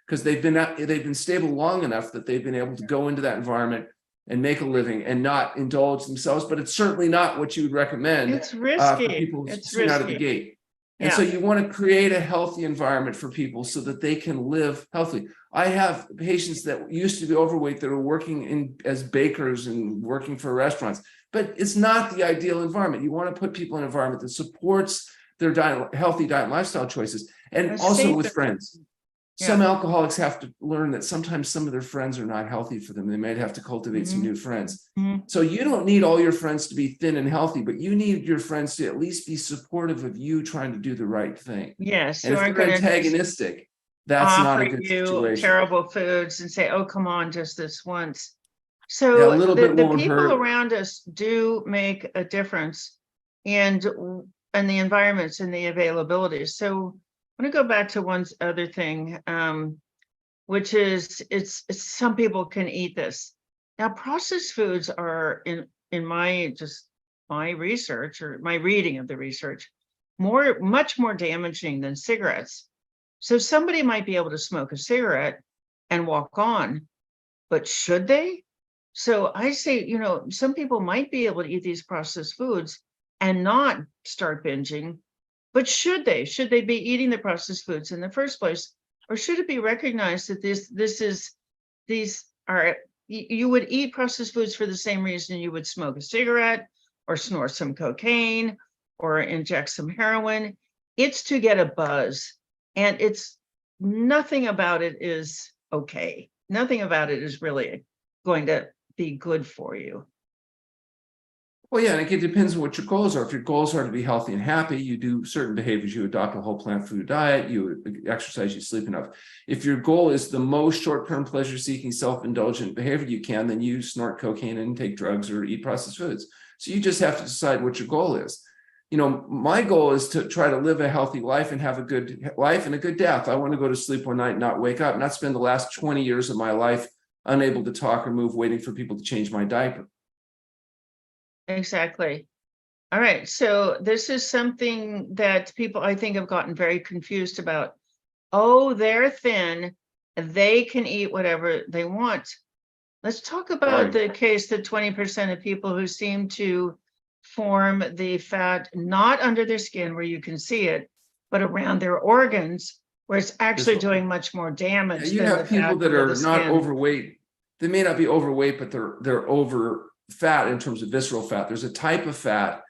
because they've been stable long enough that they've been able to go into that environment and make a living and not indulge themselves. But it's certainly not what you would recommend It's risky. for people It's straight out of the risky. gate. And so you want to create a healthy environment for people so that they can live healthy. I have patients that used to be overweight that are working as bakers and working for restaurants, but it's not the ideal environment. You want to put people in an environment that supports their healthy diet and lifestyle choices, and also with friends. Some alcoholics have to learn that sometimes some of their friends are not healthy for them. They might have to cultivate some new friends. So you don't need all your friends to be thin and healthy, but you need your friends to at least be supportive of you trying to do the right thing. Yes. And if they're antagonistic, that's not a good situation. Terrible foods and say, oh, come on, just this once. So a little bit the won't people hurt. around us do make a difference, and the environments and the availability. So I'm going to go back to one other thing, which is it's some people can eat this. Now, processed foods are in my research or my reading of the research, much more damaging than cigarettes. So somebody might be able to smoke a cigarette and walk on, but should they? So I say, some people might be able to eat these processed foods and not start binging, but should they? Should they be eating the processed foods in the first place? Or should it be recognized that you would eat processed foods for the same reason you would smoke a cigarette or snort some cocaine or inject some heroin? It's to get a buzz, and nothing about it is okay. Nothing about it is really going to be good for you. Well, yeah, and it depends on what your goals are. If your goals are to be healthy and happy, you do certain behaviors. You adopt a whole plant food diet, you exercise, you sleep enough. If your goal is the most short-term pleasure-seeking, self-indulgent behavior you can, then you snort cocaine and take drugs or eat processed foods. So you just have to decide what your goal is. My goal is to try to live a healthy life and have a good life and a good death. I want to go to sleep one night and not wake up, not spend the last 20 years of my life unable to talk or move, waiting for people to change my diaper. Exactly. All right. So this is something that people, I think, have gotten very confused about. Oh, they're thin. They can eat whatever they want. Let's talk about the case that 20% of people who seem to form the fat not under their skin where you can see it, but around their organs where it's actually doing much more damage. You have people that are not overweight. They may not be overweight, but they're over fat in terms of visceral fat. There's a type of fat.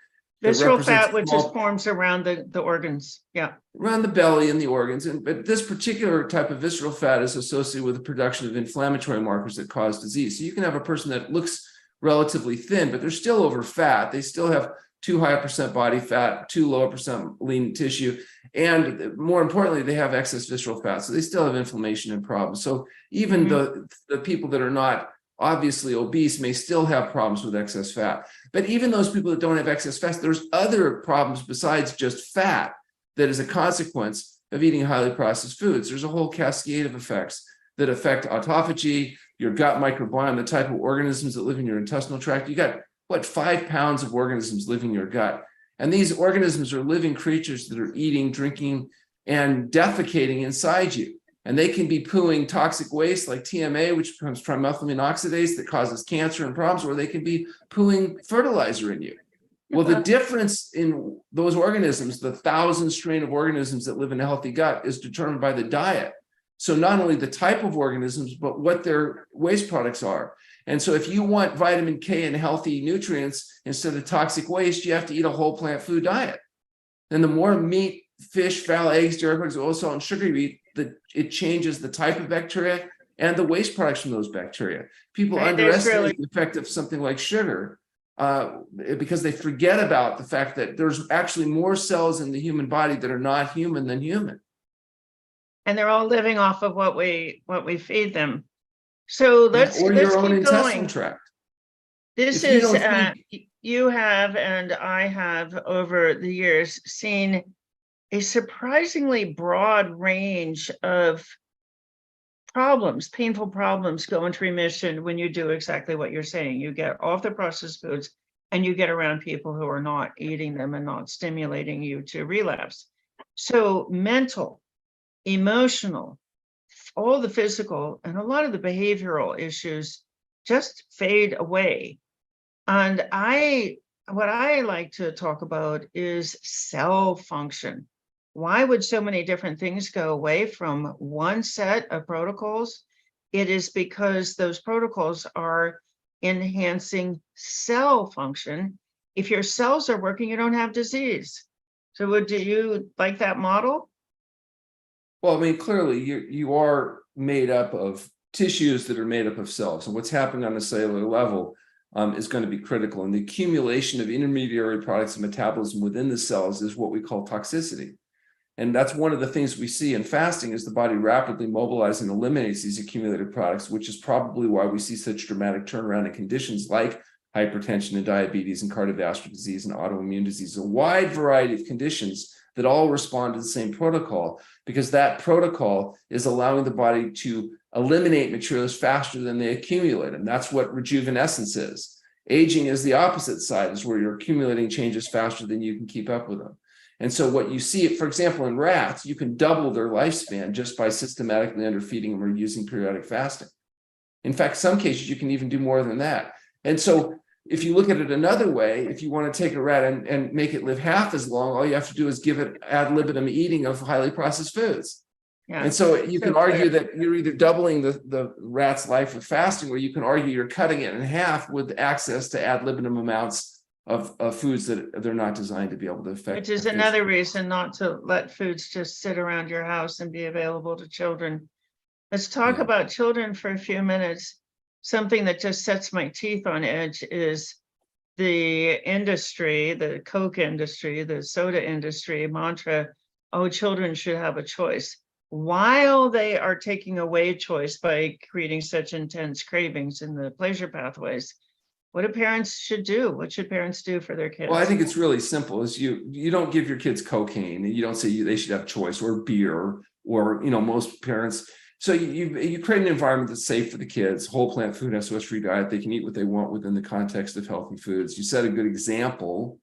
Visceral fat, which forms around the organs. Yeah. Around the belly and the organs. But this particular type of visceral fat is associated with the production of inflammatory markers that cause disease. So you can have a person that looks relatively thin, but they're still over fat. They still have too high a percent body fat, too low a percent lean tissue. And more importantly, they have excess visceral fat. So they still have inflammation and problems. So even the people that are not obviously obese may still have problems with excess fat. But even those people that don't have excess fat, there's other problems besides just fat that is a consequence of eating highly processed foods. There's a whole cascade of effects that affect autophagy, your gut microbiome, the type of organisms that live in your intestinal tract. You got, 5 pounds of organisms live in your gut. And these organisms are living creatures that are eating, drinking, and defecating inside you. And they can be pooing toxic waste like TMA, which becomes trimethylamine oxidase that causes cancer and problems, or they can be pooing fertilizer in you. Well, the difference in those organisms, the 1,000 strain of organisms that live in a healthy gut, is determined by the diet. So not only the type of organisms, but what their waste products are. And so if you want vitamin K and healthy nutrients instead of toxic waste, you have to eat a whole plant food diet. And the more meat, fish, fowl, eggs, dairy products, oil, salt, and sugar you eat, it changes the type of bacteria and the waste products from those bacteria. People underestimate the effect of something like sugar because they forget about the fact that there's actually more cells in the human body that are not human than human. And they're all living off of what we feed them. So let's or your own keep intestinal going. tract. This is you have and I have over the years seen a surprisingly broad range of problems, painful problems go into remission when you do exactly what you're saying. You get off the processed foods and you get around people who are not eating them and not stimulating you to relapse. So mental, emotional, all the physical and a lot of the behavioral issues just fade away. And what I like to talk about is cell function. Why would so many different things go away from one set of protocols? It is because those protocols are enhancing cell function. If your cells are working, you don't have disease. So do you like that model? Well, I mean, clearly you are made up of tissues that are made up of cells. And what's happening on a cellular level is going to be critical. And the accumulation of intermediary products of metabolism within the cells is what we call toxicity. And that's one of the things we see in fasting is the body rapidly mobilizes and eliminates these accumulated products, which is probably why we see such dramatic turnaround in conditions like hypertension and diabetes and cardiovascular disease and autoimmune disease, a wide variety of conditions that all respond to the same protocol, because that protocol is allowing the body to eliminate materials faster than they accumulate. And that's what rejuvenescence is. Aging is the opposite side, is where you're accumulating changes faster than you can keep up with them. And so what you see, for example, in rats, you can double their lifespan just by systematically underfeeding them or using periodic fasting. In fact, some cases you can even do more than that. And so if you look at it another way, if you want to take a rat and make it live half as long, all you have to do is give it ad libitum eating of highly processed foods. Yeah. And so you So can argue clear. that you're either doubling the rat's life with fasting, or you can argue you're cutting it in half with access to ad libitum amounts of foods that they're not designed to be able to affect. Which is another reason not to let foods just sit around your house and be available to children. Let's talk Yeah. about children for a few minutes. Something that just sets my teeth on edge is the industry, the Coke industry, the soda industry mantra, oh, children should have a choice. While they are taking away choice by creating such intense cravings in the pleasure pathways, what do parents should do? What should parents do for their kids? Well, I think it's really simple. Is you don't give your kids cocaine, and you don't say they should have choice, or beer, or most parents. So you create an environment that's safe for the kids. Whole plant food, SOS-free diet. They can eat what they want within the context of healthy foods. You set a good example.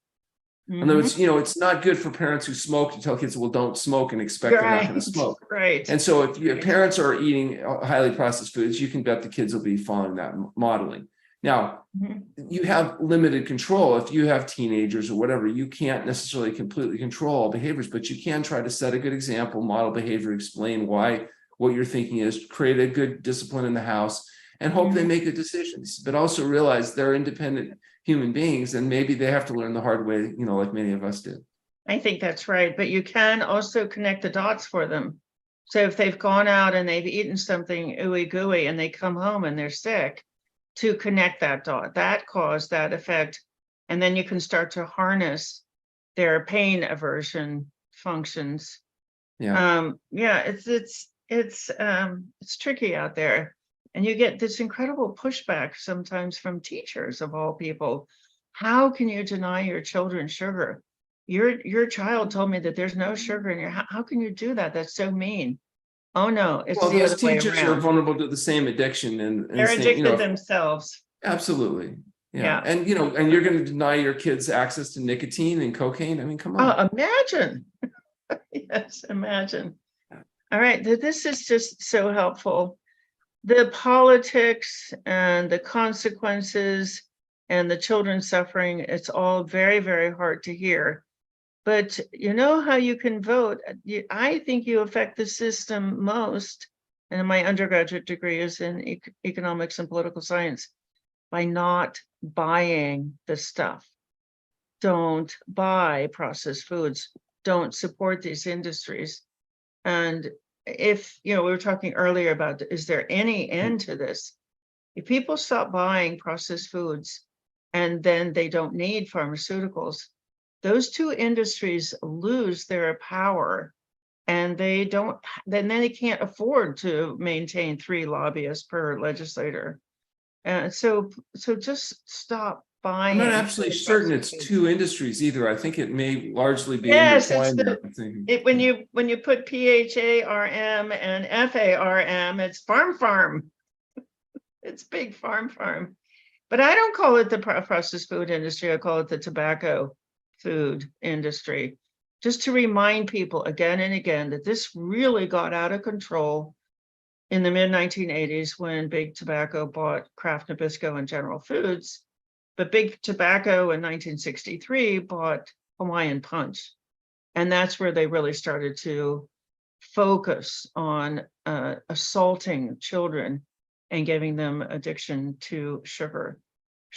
Mhm. Although it's not good for parents who smoke to tell kids, well, don't smoke and expect they're not going to smoke. Right. And so if your parents are eating highly processed foods, you can bet the kids will be following that modeling. Now, Mhm. you have limited control. If you have teenagers or whatever, you can't necessarily completely control all behaviors, but you can try to set a good example, model behavior, explain why what you're thinking is, create a good discipline in the house, and hope they make good decisions, but also realize they're independent human beings, and maybe they have to learn the hard way, like many of us did. I think that's right, but you can also connect the dots for them. So if they've gone out and they've eaten something ooey gooey and they come home and they're sick, to connect that dot, that cause, that effect, and then you can start to harness their pain aversion functions. Yeah. It's tricky out there, and you get this incredible pushback sometimes from teachers of all people. How can you deny your children sugar? Your child told me that there's no sugar in your. How can you do that? That's so mean. Oh no, it's Well, the those other way teachers are around. vulnerable to the same addiction and They're same, addicted themselves. absolutely. Yeah. And and you're going to deny your kids access to nicotine and cocaine. I mean, come on. Oh, imagine. Yes, imagine. All right, this is just so helpful. The politics and the consequences and the children suffering, it's all very, very hard to hear. But you know how you can vote? I think you affect the system most, and my undergraduate degree is in economics and political science, by not buying the stuff. Don't buy processed foods. Don't support these industries. And if, we were talking earlier about, is there any end to this? If people stop buying processed foods and then they don't need pharmaceuticals, those two industries lose their power, and then they can't afford to maintain 3 lobbyists per legislator. And so just stop buying. I'm not absolutely certain it's two industries either. I think it may largely be Yes, intertwined. when you put PHARM and FARM, it's farm. It's big farm. But I don't call it the processed food industry. I call it the tobacco food industry, just to remind people again and again that this really got out of control in the mid-1980s when Big Tobacco bought Kraft Nabisco and General Foods. But Big Tobacco in 1963 bought Hawaiian Punch. And that's where they really started to focus on assaulting children and giving them addiction to sugar.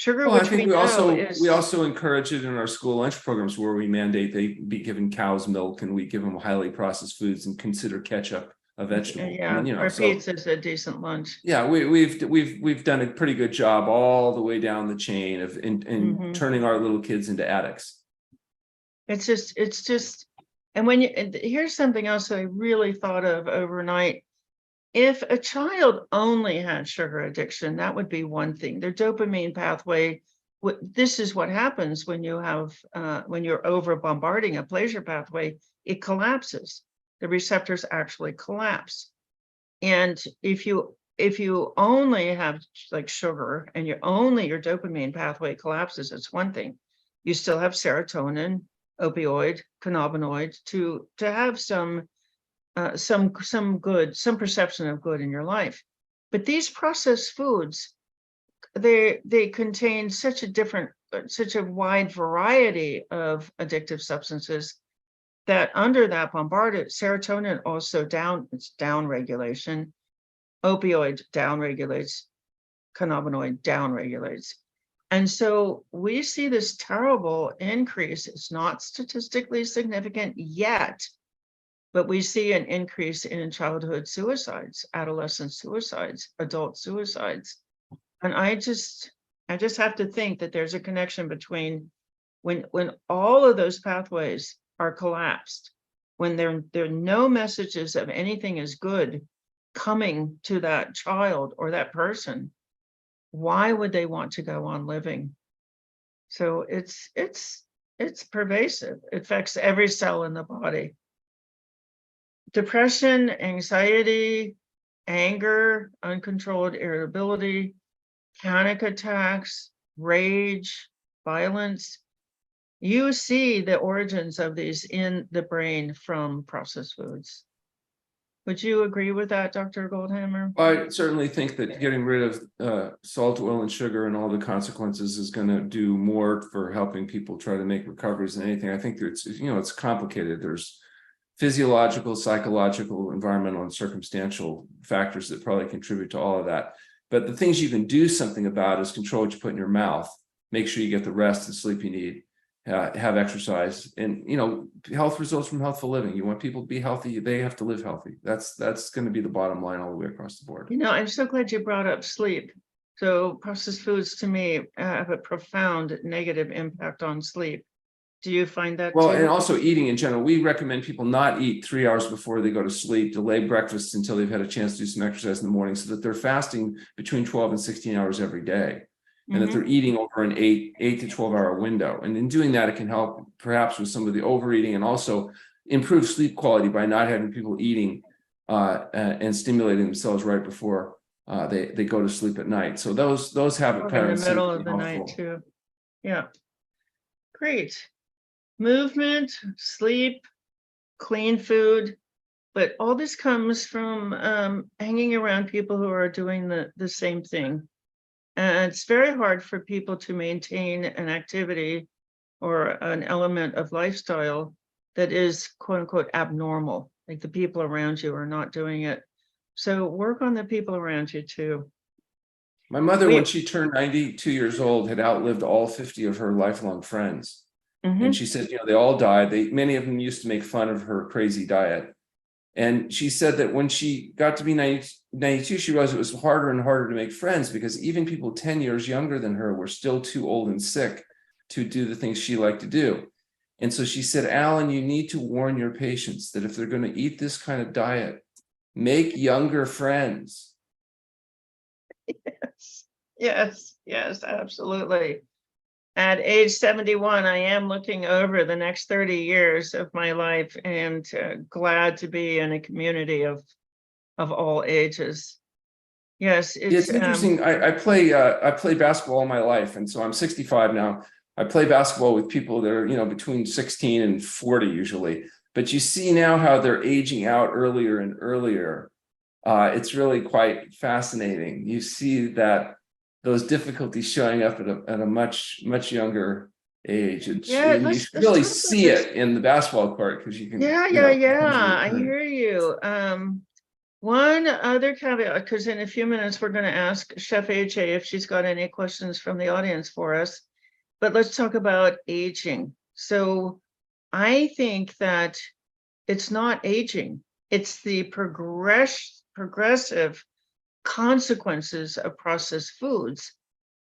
Well, I think we also encourage it in our school lunch programs, where we mandate they be given cow's milk, and we give them highly processed foods and consider ketchup a vegetable. Yeah, or pizza's a decent lunch. Yeah, we've done a pretty good job all the way down the chain of in turning our little kids into addicts. It's just, and here's something else that I really thought of overnight. If a child only had sugar addiction, that would be one thing. Their dopamine pathway, this is what happens when you have, when you're over bombarding a pleasure pathway, it collapses. The receptors actually collapse. And if you if you only have like sugar and your dopamine pathway collapses, it's one thing. You still have serotonin, opioid, cannabinoid to have some perception of good in your life. But these processed foods, they contain such a wide variety of addictive substances that under that bombarded, serotonin also down regulation, opioid down regulates, cannabinoid down regulates. And so we see this terrible increase. It's not statistically significant yet, but we see an increase in childhood suicides, adolescent suicides, adult suicides. And I just have to think that there's a connection between when all of those pathways are collapsed, when there are no messages of anything is good coming to that child or that person, why would they want to go on living? So it's pervasive. It affects every cell in the body. Depression, anxiety, anger, uncontrolled irritability, panic attacks, rage, violence. You see the origins of these in the brain from processed foods. Would you agree with that, Dr. Goldhamer? I certainly think that getting rid of salt, oil, and sugar and all the consequences is going to do more for helping people try to make recoveries than anything. I think that it's complicated. There's physiological, psychological, environmental, and circumstantial factors that probably contribute to all of that. But the things you can do something about is control what you put in your mouth, make sure you get the rest and sleep you need, have exercise, and health results from healthful living. You want people to be healthy, they have to live healthy. That's going to be the bottom line all the way across the board. I'm so glad you brought up sleep. So processed foods to me have a profound negative impact on sleep. Do you find that well, too? And also eating in general. We recommend people not eat 3 hours before they go to sleep, delay breakfast until they've had a chance to do some exercise in the morning, so that they're fasting between 12 and 16 hours every day. And that they're eating over an 8 to 12 hour window. And in doing that, it can help perhaps with some of the overeating, and also improve sleep quality by not having people eating and stimulating themselves right before they go to sleep at night. So those habit patterns in the middle of the night too. Yeah, great. Movement, sleep, clean food, but all this comes from hanging around people who are doing the same thing. And it's very hard for people to maintain an activity or an element of lifestyle that is quote unquote abnormal, like the people around you are not doing it. So work on the people around you too. My mother, when she turned 92 years old, had outlived all 50 of her lifelong friends. And she said, they all died. Many of them used to make fun of her crazy diet. And she said that when she got to be 92, she realized it was harder and harder to make friends, because even people 10 years younger than her were still too old and sick to do the things she liked to do. And so she said, Alan, you need to warn your patients that if they're going to eat this kind of diet, make younger friends. Yes, absolutely. At age 71, I am looking over the next 30 years of my life, and glad to be in a community of all ages. Yes, it's interesting. I play basketball all my life, and so I'm 65 now. I play basketball with people that are between 16 and 40 usually. But you see now how they're aging out earlier and earlier. It's really quite fascinating. You see that those difficulties showing up at a much younger age. You really see it in the basketball court, because you can. I hear you. One other caveat, because in a few minutes we're going to ask Chef AJ if she's got any questions from the audience for us. But let's talk about aging. So I think that it's not aging; it's the progressive consequences of processed foods.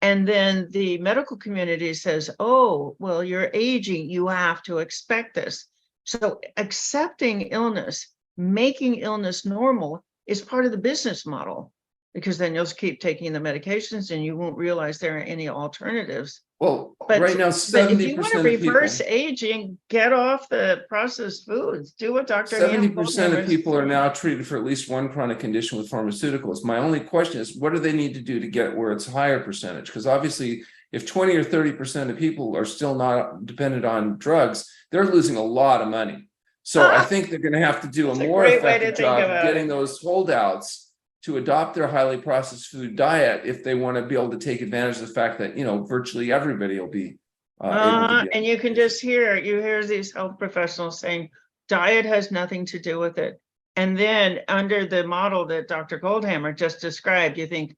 And then the medical community says, oh, well, you're aging, you have to expect this. So accepting illness, making illness normal is part of the business model. because then you'll keep taking the medications and you won't realize there are any alternatives. Well, But, right now, but if you want to 70% of people, reverse aging, get off the processed foods. Do what Dr. 70% of people are now treated for at least one chronic condition with pharmaceuticals. My only question is, what do they need to do to get where it's a higher percentage? Because obviously, if 20 or 30% of people are still not dependent on drugs, they're losing a lot of money. So I think they're going to have to do a more effective job of getting those holdouts to adopt their highly processed food diet if they want to be able to take advantage of the fact that, you know, virtually everybody will be able to and you can just hear these health professionals saying diet has nothing to do with it. And then under the model that Dr. Goldhamer just described, you think,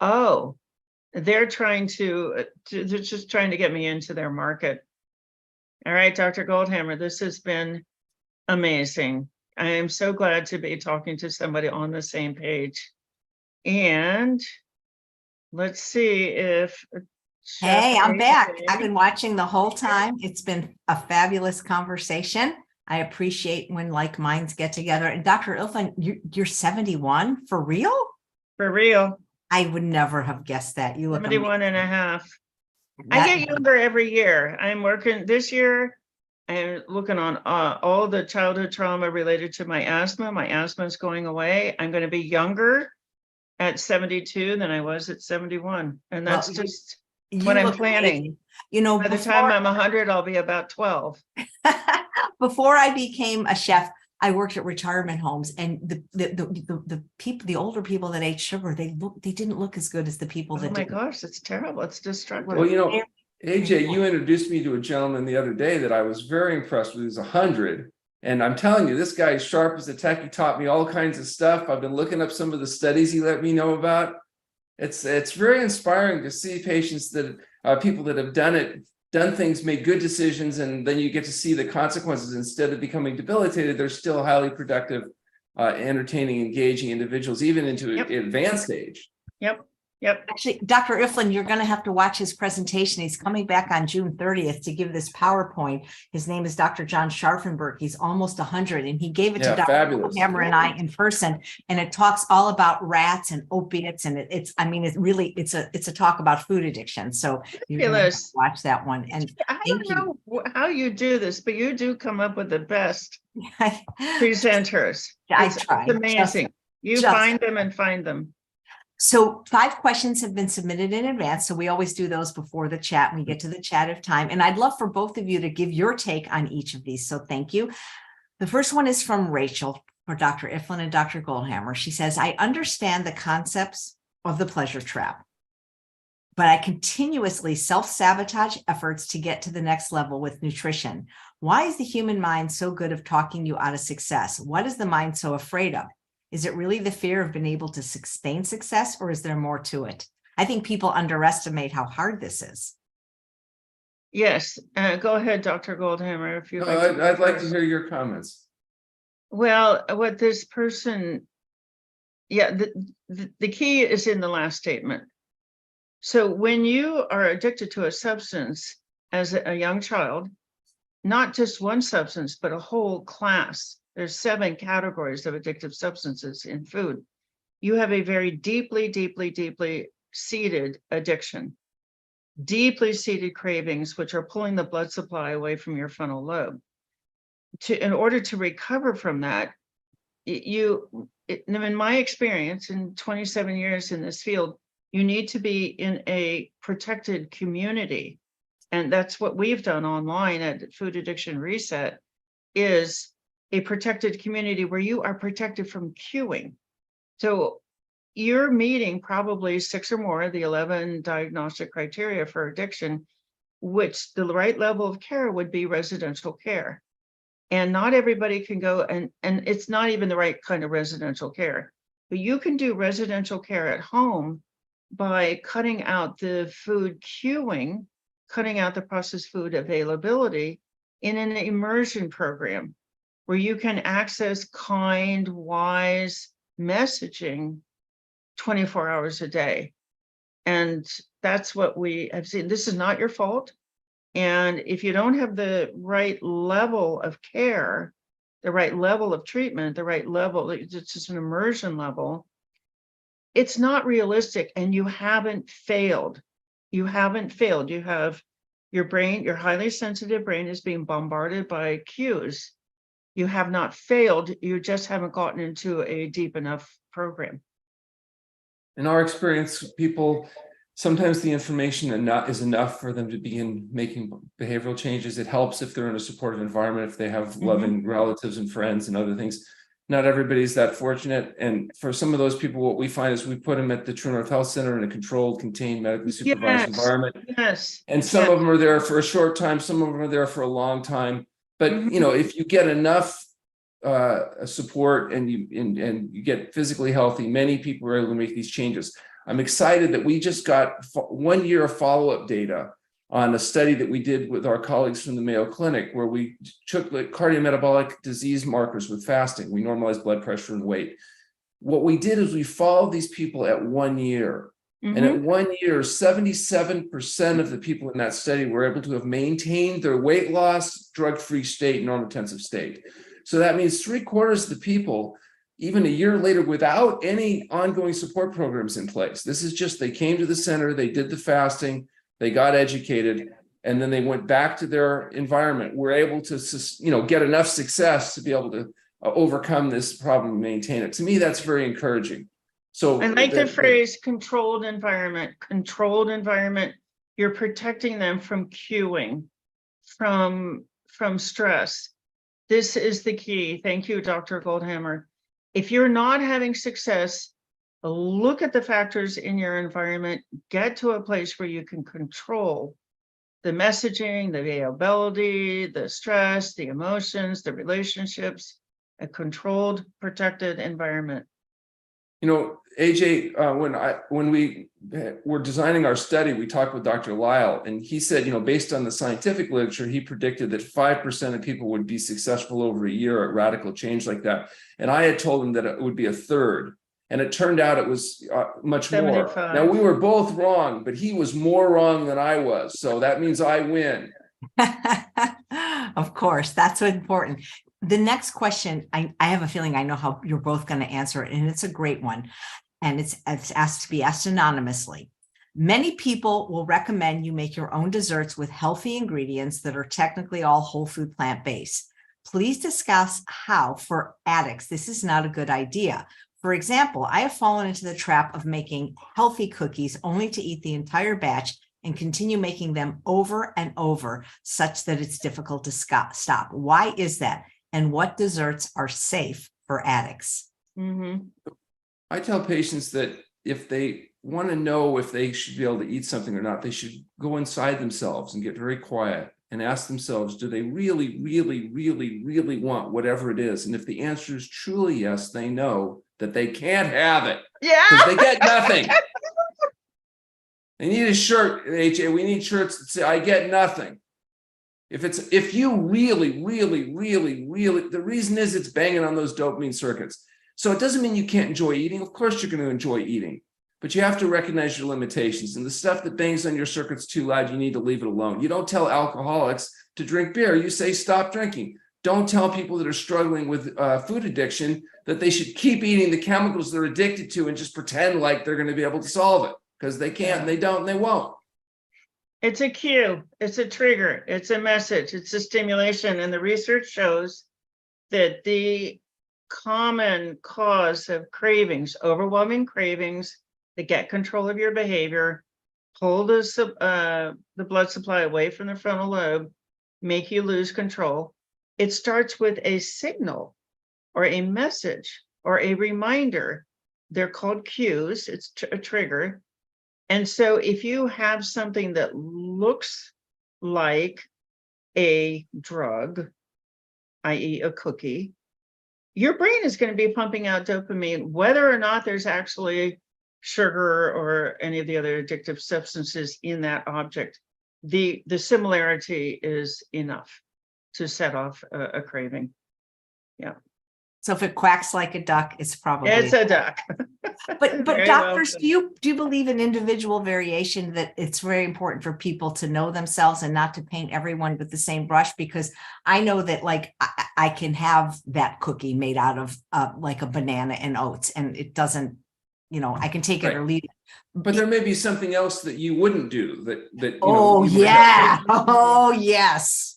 oh, they're trying they're just trying to get me into their market. All right, Dr. Goldhamer, this has been amazing. I am so glad to be talking to somebody on the same page. And let's see if Hey, I'm back. I've been watching the whole time. It's been a fabulous conversation. I appreciate when like minds get together. And Dr. Ifland, you're 71 for real? For real. I would never have guessed that. You look 71 and a half. That, I get younger every year. I'm working this year. I'm looking on all the childhood trauma related to my asthma. My asthma is going away. I'm going to be younger at 72 than I was at 71. And that's just what I'm planning. Amazing. You know, by the time I'm 100, I'll be about 12. Before I became a chef, I worked at retirement homes, and the people, the older people that ate sugar, they didn't look as good as the people that didn't. Oh my gosh, it's terrible. It's destructive. Well, you know, AJ, you introduced me to a gentleman the other day that I was very impressed with. He's 100. And I'm telling you, this guy is sharp as a tack. He taught me all kinds of stuff. I've been looking up some of the studies he let me know about. It's very inspiring to see patients that people that have done things, made good decisions, and then you get to see the consequences. Instead of becoming debilitated, they're still highly productive, entertaining, engaging individuals, even into advanced age. Yep. Actually, Dr. Ifland, you're going to have to watch his presentation. He's coming back on June 30th to give this PowerPoint. His name is Dr. John Scharfenberg. He's almost 100, and he gave it to Dr. Goldhamer and I in person. And it talks all about rats and opiates, and it's a talk about food addiction. So you can watch that one. And I don't know how you do this, but you do come up with the best presenters. I try. It's amazing. You find them and find them. So 5 questions have been submitted in advance. So we always do those before the chat, and we get to the chat of time. And I'd love for both of you to give your take on each of these. So thank you. The first one is from Rachel for Dr. Ifland and Dr. Goldhamer. She says, I understand the concepts of the pleasure trap, but I continuously self-sabotage efforts to get to the next level with nutrition. Why is the human mind so good of talking you out of success? What is the mind so afraid of? Is it really the fear of being able to sustain success, or is there more to it? I think people underestimate how hard this is. Yes. Go ahead, Dr. Goldhamer, if you I'd like to hear your comments. Well, what this person, the key is in the last statement. So when you are addicted to a substance as a young child, not just one substance, but a whole class, there's 7 categories of addictive substances in food. You have a very deeply seated addiction, deeply seated cravings, which are pulling the blood supply away from your frontal lobe. In order to recover from that, in my experience, in 27 years in this field, you need to be in a protected community. And that's what we've done online at Food Addiction Reset, is a protected community where you are protected from queuing. So you're meeting probably 6 or more of the 11 diagnostic criteria for addiction, which the right level of care would be residential care. And not everybody can go, and it's not even the right kind of residential care, but you can do residential care at home by cutting out the food queuing, cutting out the processed food availability in an immersion program where you can access kind, wise messaging 24 hours a day. And that's what we have seen. This is not your fault. And if you don't have the right level of care, the right level of treatment, the right level, it's just an immersion level, it's not realistic, and you haven't failed. You haven't failed. You have your brain, your highly sensitive brain is being bombarded by cues. You have not failed. You just haven't gotten into a deep enough program. In our experience, people, sometimes the information is enough for them to begin making behavioral changes. It helps if they're in a supportive environment, if they have loving relatives and friends and other things. Not everybody's that fortunate. And for some of those people, what we find is we put them at the True North Health Center in a controlled, contained, medically supervised environment. Yes. And some of them are there for a short time, some of them are there for a long time. But you know, if you get enough support and you get physically healthy, many people are able to make these changes. I'm excited that we just got 1 year of follow-up data on a study that we did with our colleagues from the Mayo Clinic, where we took the cardiometabolic disease markers with fasting. We normalized blood pressure and weight. What we did is we followed these people at 1 year. And at 1 year, 77% of the people in that study were able to have maintained their weight loss, drug-free state, normotensive state. So that means 3/4 of the people, even a year later, without any ongoing support programs in place. This is just, they came to the center, they did the fasting, they got educated, and then they went back to their environment. We're able to, you know, get enough success to be able to overcome this problem and maintain it. To me, that's very encouraging. So I like the phrase controlled environment. Controlled environment. You're protecting them from cueing, from stress. This is the key. Thank you, Dr. Goldhamer. If you're not having success, look at the factors in your environment, get to a place where you can control the messaging, the availability, the stress, the emotions, the relationships, a controlled, protected environment. You know, AJ, when we were designing our study, we talked with Dr. Lyle, and he said, you know, based on the scientific literature, he predicted that 5% of people would be successful over a year at radical change like that. And I had told him that it would be a third. And it turned out it was much 75. More. Now, we were both wrong, but he was more wrong than I was. So that means I win. Of course, that's important. The next question, I have a feeling I know how you're both going to answer it, and it's a great one. And it's asked to be asked anonymously. Many people will recommend you make your own desserts with healthy ingredients that are technically all whole food plant-based. Please discuss how, for addicts, this is not a good idea. For example, I have fallen into the trap of making healthy cookies only to eat the entire batch and continue making them over and over, such that it's difficult to stop. Why is that? And what desserts are safe for addicts? I tell patients that if they want to know if they should be able to eat something or not, they should go inside themselves and get very quiet and ask themselves, do they really, really, really, really want whatever it is? And if the answer is truly yes, they know that they can't have it. Yeah. Because they get nothing. They need a shirt, AJ. We need shirts that say, I get nothing. If you really, really, really, really, the reason is it's banging on those dopamine circuits. So it doesn't mean you can't enjoy eating. Of course, you're going to enjoy eating, but you have to recognize your limitations. And the stuff that bangs on your circuits too loud, you need to leave it alone. You don't tell alcoholics to drink beer. You say, stop drinking. Don't tell people that are struggling with food addiction that they should keep eating the chemicals they're addicted to and just pretend like they're going to be able to solve it, because they can't, they don't, and they won't. It's a cue, it's a trigger, it's a message, it's a stimulation. And the research shows that the common cause of cravings, overwhelming cravings that get control of your behavior, pull the blood supply away from the frontal lobe, make you lose control. It starts with a signal or a message or a reminder. They're called cues, it's a trigger. And so if you have something that looks like a drug, i.e. a cookie, your brain is going to be pumping out dopamine, whether or not there's actually sugar or any of the other addictive substances in that object. The similarity is enough to set off a craving. Yeah. So if it quacks like a duck, it's probably a duck. But doctors, do you believe in individual variation, that it's very important for people to know themselves and not to paint everyone with the same brush? Because I know that, like, I can have that cookie made out of like a banana and oats, and it doesn't I can take it or leave it. But there may be something else that you wouldn't do that Oh, you might yeah. have. Oh, yes.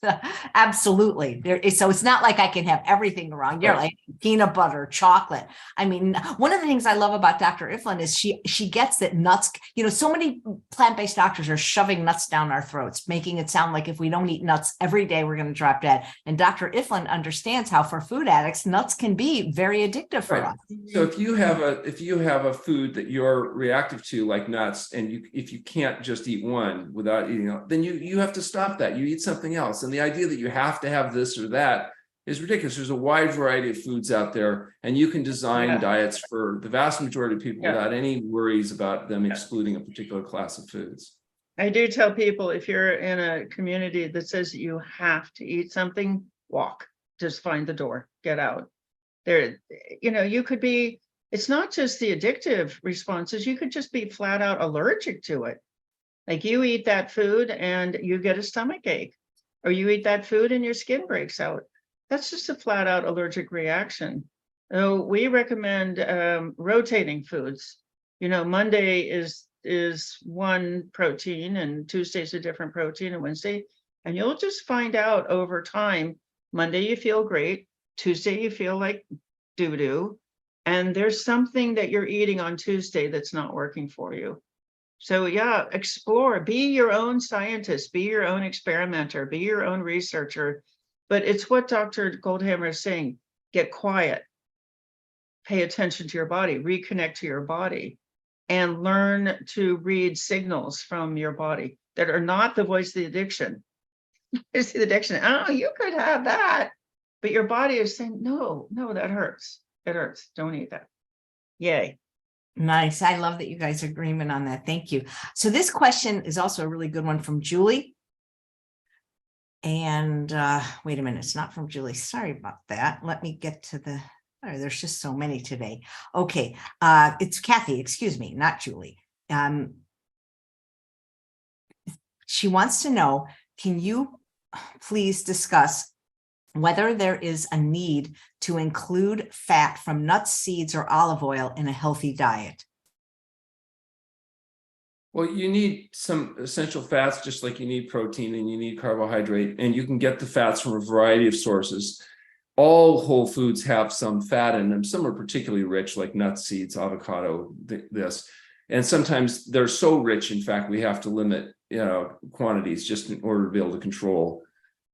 Absolutely. So it's not like I can have everything wrong. You're like peanut butter, chocolate. I mean, one of the things I love about Dr. Ifland is she gets that nuts, so many plant-based doctors are shoving nuts down our throats, making it sound like if we don't eat nuts every day, we're going to drop dead. And Dr. Ifland understands how for food addicts, nuts can be very addictive for us. So if you have a food that you're reactive to, like nuts, and if you can't just eat one without eating, then you have to stop that. You eat something else. And the idea that you have to have this or that is ridiculous. There's a wide variety of foods out there, and you can design diets for the vast majority of people without any worries about them excluding a particular class of foods. I do tell people, if you're in a community that says that you have to eat something, walk, just find the door, get out. There, you could be, it's not just the addictive responses, you could just be flat out allergic to it. Like you eat that food and you get a stomach ache, or you eat that food and your skin breaks out. That's just a flat out allergic reaction. So we recommend rotating foods. Monday is one protein, and Tuesday's a different protein, and Wednesday, and you'll just find out over time. Monday you feel great, Tuesday you feel like doo-doo, and there's something that you're eating on Tuesday that's not working for you. So explore, be your own scientist, be your own experimenter, be your own researcher. But it's what Dr. Goldhamer is saying: get quiet, pay attention to your body, reconnect to your body, and learn to read signals from your body that are not the voice of the addiction. Voice of the addiction, oh, you could have that. But your body is saying, no, that hurts. It hurts. Don't eat that. Yay. Nice. I love that you guys are agreement on that. Thank you. So this question is also a really good one from Julie. And wait a minute, it's not from Julie. Sorry about that. Let me get to there's just so many today. Okay. It's Kathy, excuse me, not Julie. She wants to know, can you please discuss whether there is a need to include fat from nuts, seeds, or olive oil in a healthy diet? Well, you need some essential fats, just like you need protein and you need carbohydrate, and you can get the fats from a variety of sources. All whole foods have some fat in them. Some are particularly rich, like nuts, seeds, avocado, this. And sometimes they're so rich, in fact, we have to limit quantities just in order to be able to control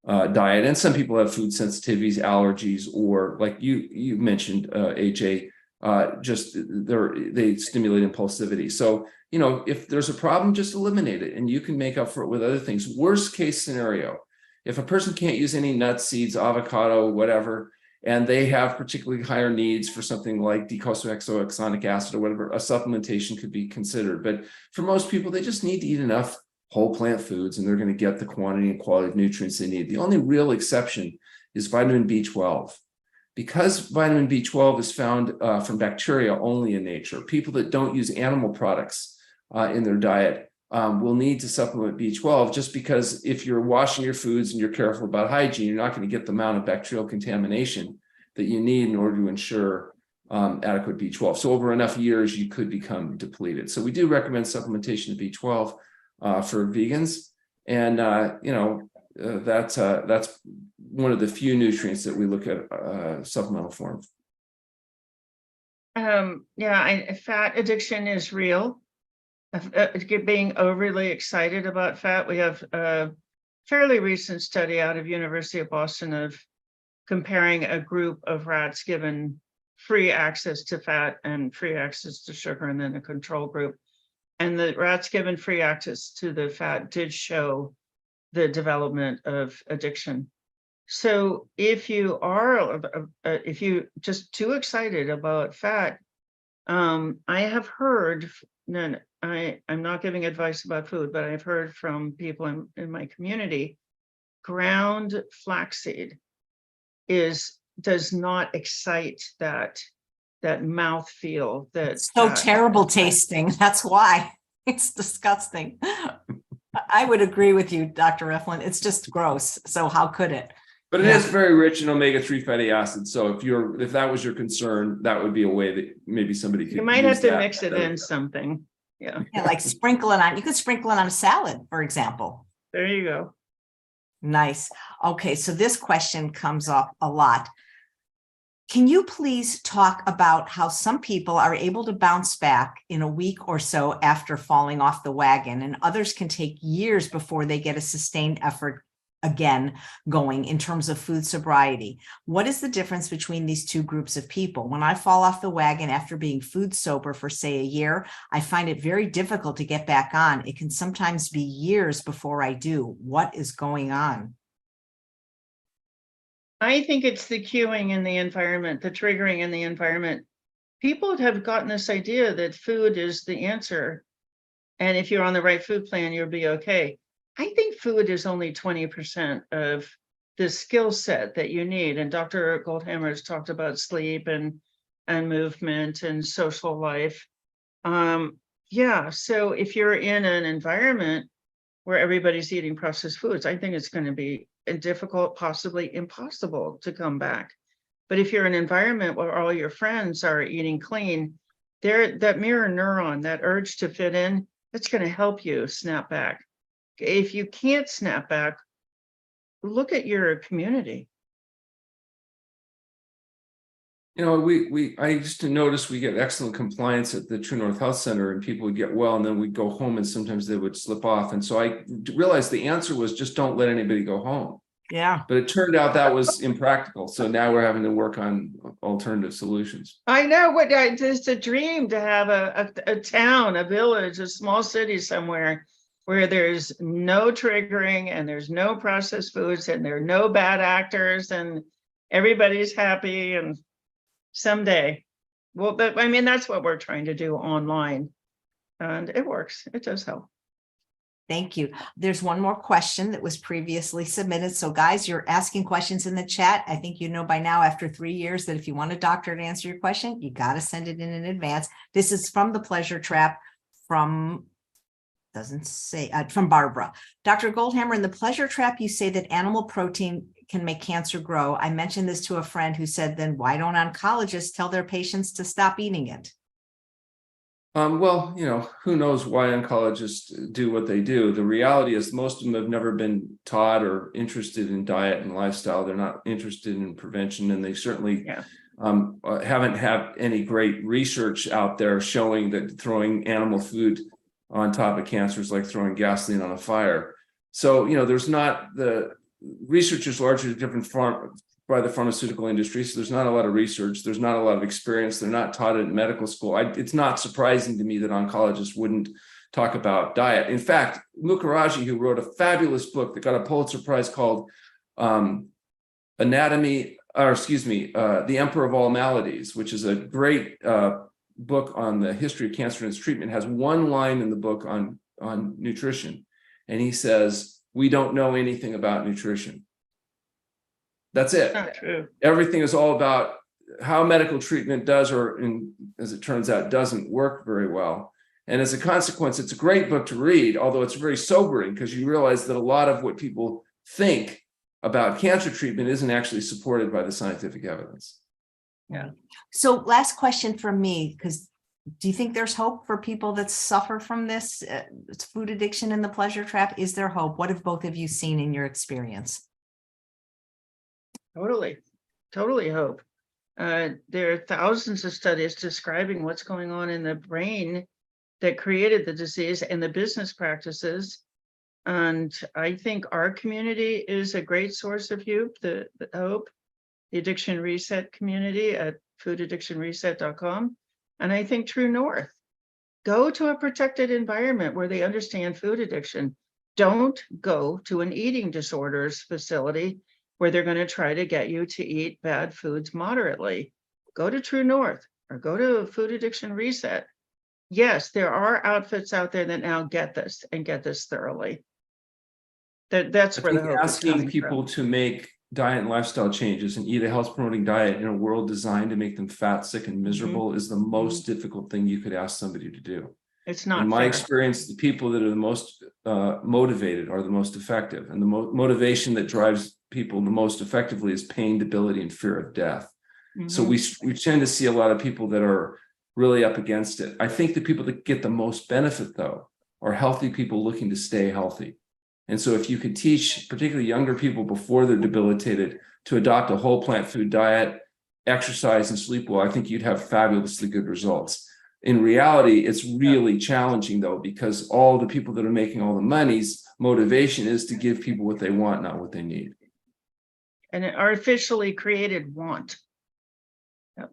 diet. And some people have food sensitivities, allergies, or like you mentioned, AJ, just they stimulate impulsivity. So, if there's a problem, just eliminate it, and you can make up for it with other things. Worst case scenario, if a person can't use any nuts, seeds, avocado, whatever, and they have particularly higher needs for something like docosahexaoxalic acid or whatever, a supplementation could be considered. But for most people, they just need to eat enough whole plant foods, and they're going to get the quantity and quality of nutrients they need. The only real exception is vitamin B12. Because vitamin B12 is found from bacteria only in nature, people that don't use animal products in their diet will need to supplement B12, just because if you're washing your foods and you're careful about hygiene, you're not going to get the amount of bacterial contamination that you need in order to ensure adequate B12. So over enough years, you could become depleted. So we do recommend supplementation of B12 for vegans. And, that's one of the few nutrients that we look at supplemental form. Fat addiction is real. Being overly excited about fat. We have a fairly recent study out of University of Boston of comparing a group of rats given free access to fat and free access to sugar, and then a control group. And the rats given free access to the fat did show the development of addiction. So if you are, if you just too excited about fat, I have heard, I'm not giving advice about food, but I've heard from people in my community, ground flaxseed does not excite that mouth feel. It's so terrible tasting. That's why it's disgusting. I would agree with you, Dr. Ifland. It's just gross. So how could it? But it is very rich in omega-3 fatty acids. So if that was your concern, that would be a way that maybe somebody could You might use have to that. mix it in something. Yeah, Yeah, like sprinkle it on. You could sprinkle it on a salad, for example. there you go. Nice. Okay, so this question comes up a lot. Can you please talk about how some people are able to bounce back in a week or so after falling off the wagon, and others can take years before they get a sustained effort again going in terms of food sobriety? What is the difference between these two groups of people? When I fall off the wagon after being food sober for, say, a year, I find it very difficult to get back on. It can sometimes be years before I do. What is going on? I think it's the cueing in the environment, the triggering in the environment. People have gotten this idea that food is the answer. And if you're on the right food plan, you'll be okay. I think food is only 20% of the skill set that you need. And Dr. Goldhamer has talked about sleep and movement and social life. Yeah, so if you're in an environment where everybody's eating processed foods, I think it's going to be difficult, possibly impossible to come back. But if you're in an environment where all your friends are eating clean, that mirror neuron, that urge to fit in, that's going to help you snap back. If you can't snap back, look at your community. You know, I used to notice we get excellent compliance at the True North Health Center, and people would get well, and then we'd go home, and sometimes they would slip off. And so I realized the answer was just don't let anybody go home. Yeah. But it turned out that was impractical. So now we're having to work on alternative solutions. I know it's a dream to have a town, a village, a small city somewhere where there's no triggering and there's no processed foods and there are no bad actors and everybody's happy. And someday, well, but I mean, that's what we're trying to do online, and it works. It does help. Thank you. There's one more question that was previously submitted. So guys, you're asking questions in the chat. I think you know by now after 3 years that if you want a doctor to answer your question, you got to send it in advance. This is from the Pleasure Trap from, doesn't say, from Barbara. Dr. Goldhamer, in the Pleasure Trap, you say that animal protein can make cancer grow. I mentioned this to a friend who said, then why don't oncologists tell their patients to stop eating it? Well, you know, who knows why oncologists do what they do. The reality is most of them have never been taught or interested in diet and lifestyle. They're not interested in prevention, and they certainly haven't had any great research out there showing that throwing animal food on top of cancer is like throwing gasoline on a fire. So, you know, there's not, the research is largely different by the pharmaceutical industry. So there's not a lot of research. There's not a lot of experience. They're not taught it in medical school. It's not surprising to me that oncologists wouldn't talk about diet. In fact, Mukherjee, who wrote a fabulous book that got a Pulitzer Prize called The Emperor of All Maladies, which is a great book on the history of cancer and its treatment, has one line in the book on nutrition. And he says, we don't know anything about nutrition. That's it. Not true. Everything is all about how medical treatment does, or as it turns out, doesn't work very well. And as a consequence, it's a great book to read, although it's very sobering because you realize that a lot of what people think about cancer treatment isn't actually supported by the scientific evidence. Yeah. So last question from me, because do you think there's hope for people that suffer from this food addiction in the Pleasure Trap? Is there hope? What have both of you seen in your experience? Totally hope. There are thousands of studies describing what's going on in the brain that created the disease and the business practices. And I think our community is a great source of hope, the hope, the Addiction Reset community at foodaddictionreset.com. And I think True North. Go to a protected environment where they understand food addiction. Don't go to an eating disorders facility where they're going to try to get you to eat bad foods moderately. Go to True North or go to Food Addiction Reset. Yes, there are outfits out there that now get this and get this thoroughly. That's where the hope is asking people to make diet and lifestyle changes and eat a health promoting diet in a world designed to make them fat, sick, and miserable is the most difficult thing you could ask somebody to do. It's not in my fair. experience, the people that are the most motivated are the most effective, and the motivation that drives people the most effectively is pain, debility, and fear of death. So Mhm. we tend to see a lot of people that are really up against it. I think the people that get the most benefit, though, are healthy people looking to stay healthy. And so if you could teach particularly younger people before they're debilitated to adopt a whole plant food diet, exercise, and sleep well, I think you'd have fabulously good results. In reality, it's really challenging, though, because all the people that are making all the money's motivation is to give people what they want, not what they need. An artificially created want. Yep.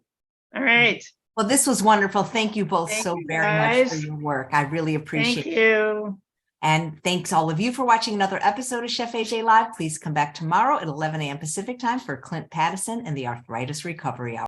All right. Well, this was wonderful. Thank you both Thank so you, very much for guys. your work. I really appreciate Thank it. you. And thanks all of you for watching another episode of Chef AJ Live. Please come back tomorrow at 11 a.m. Pacific time for Clint Pattison and the Arthritis Recovery Hour.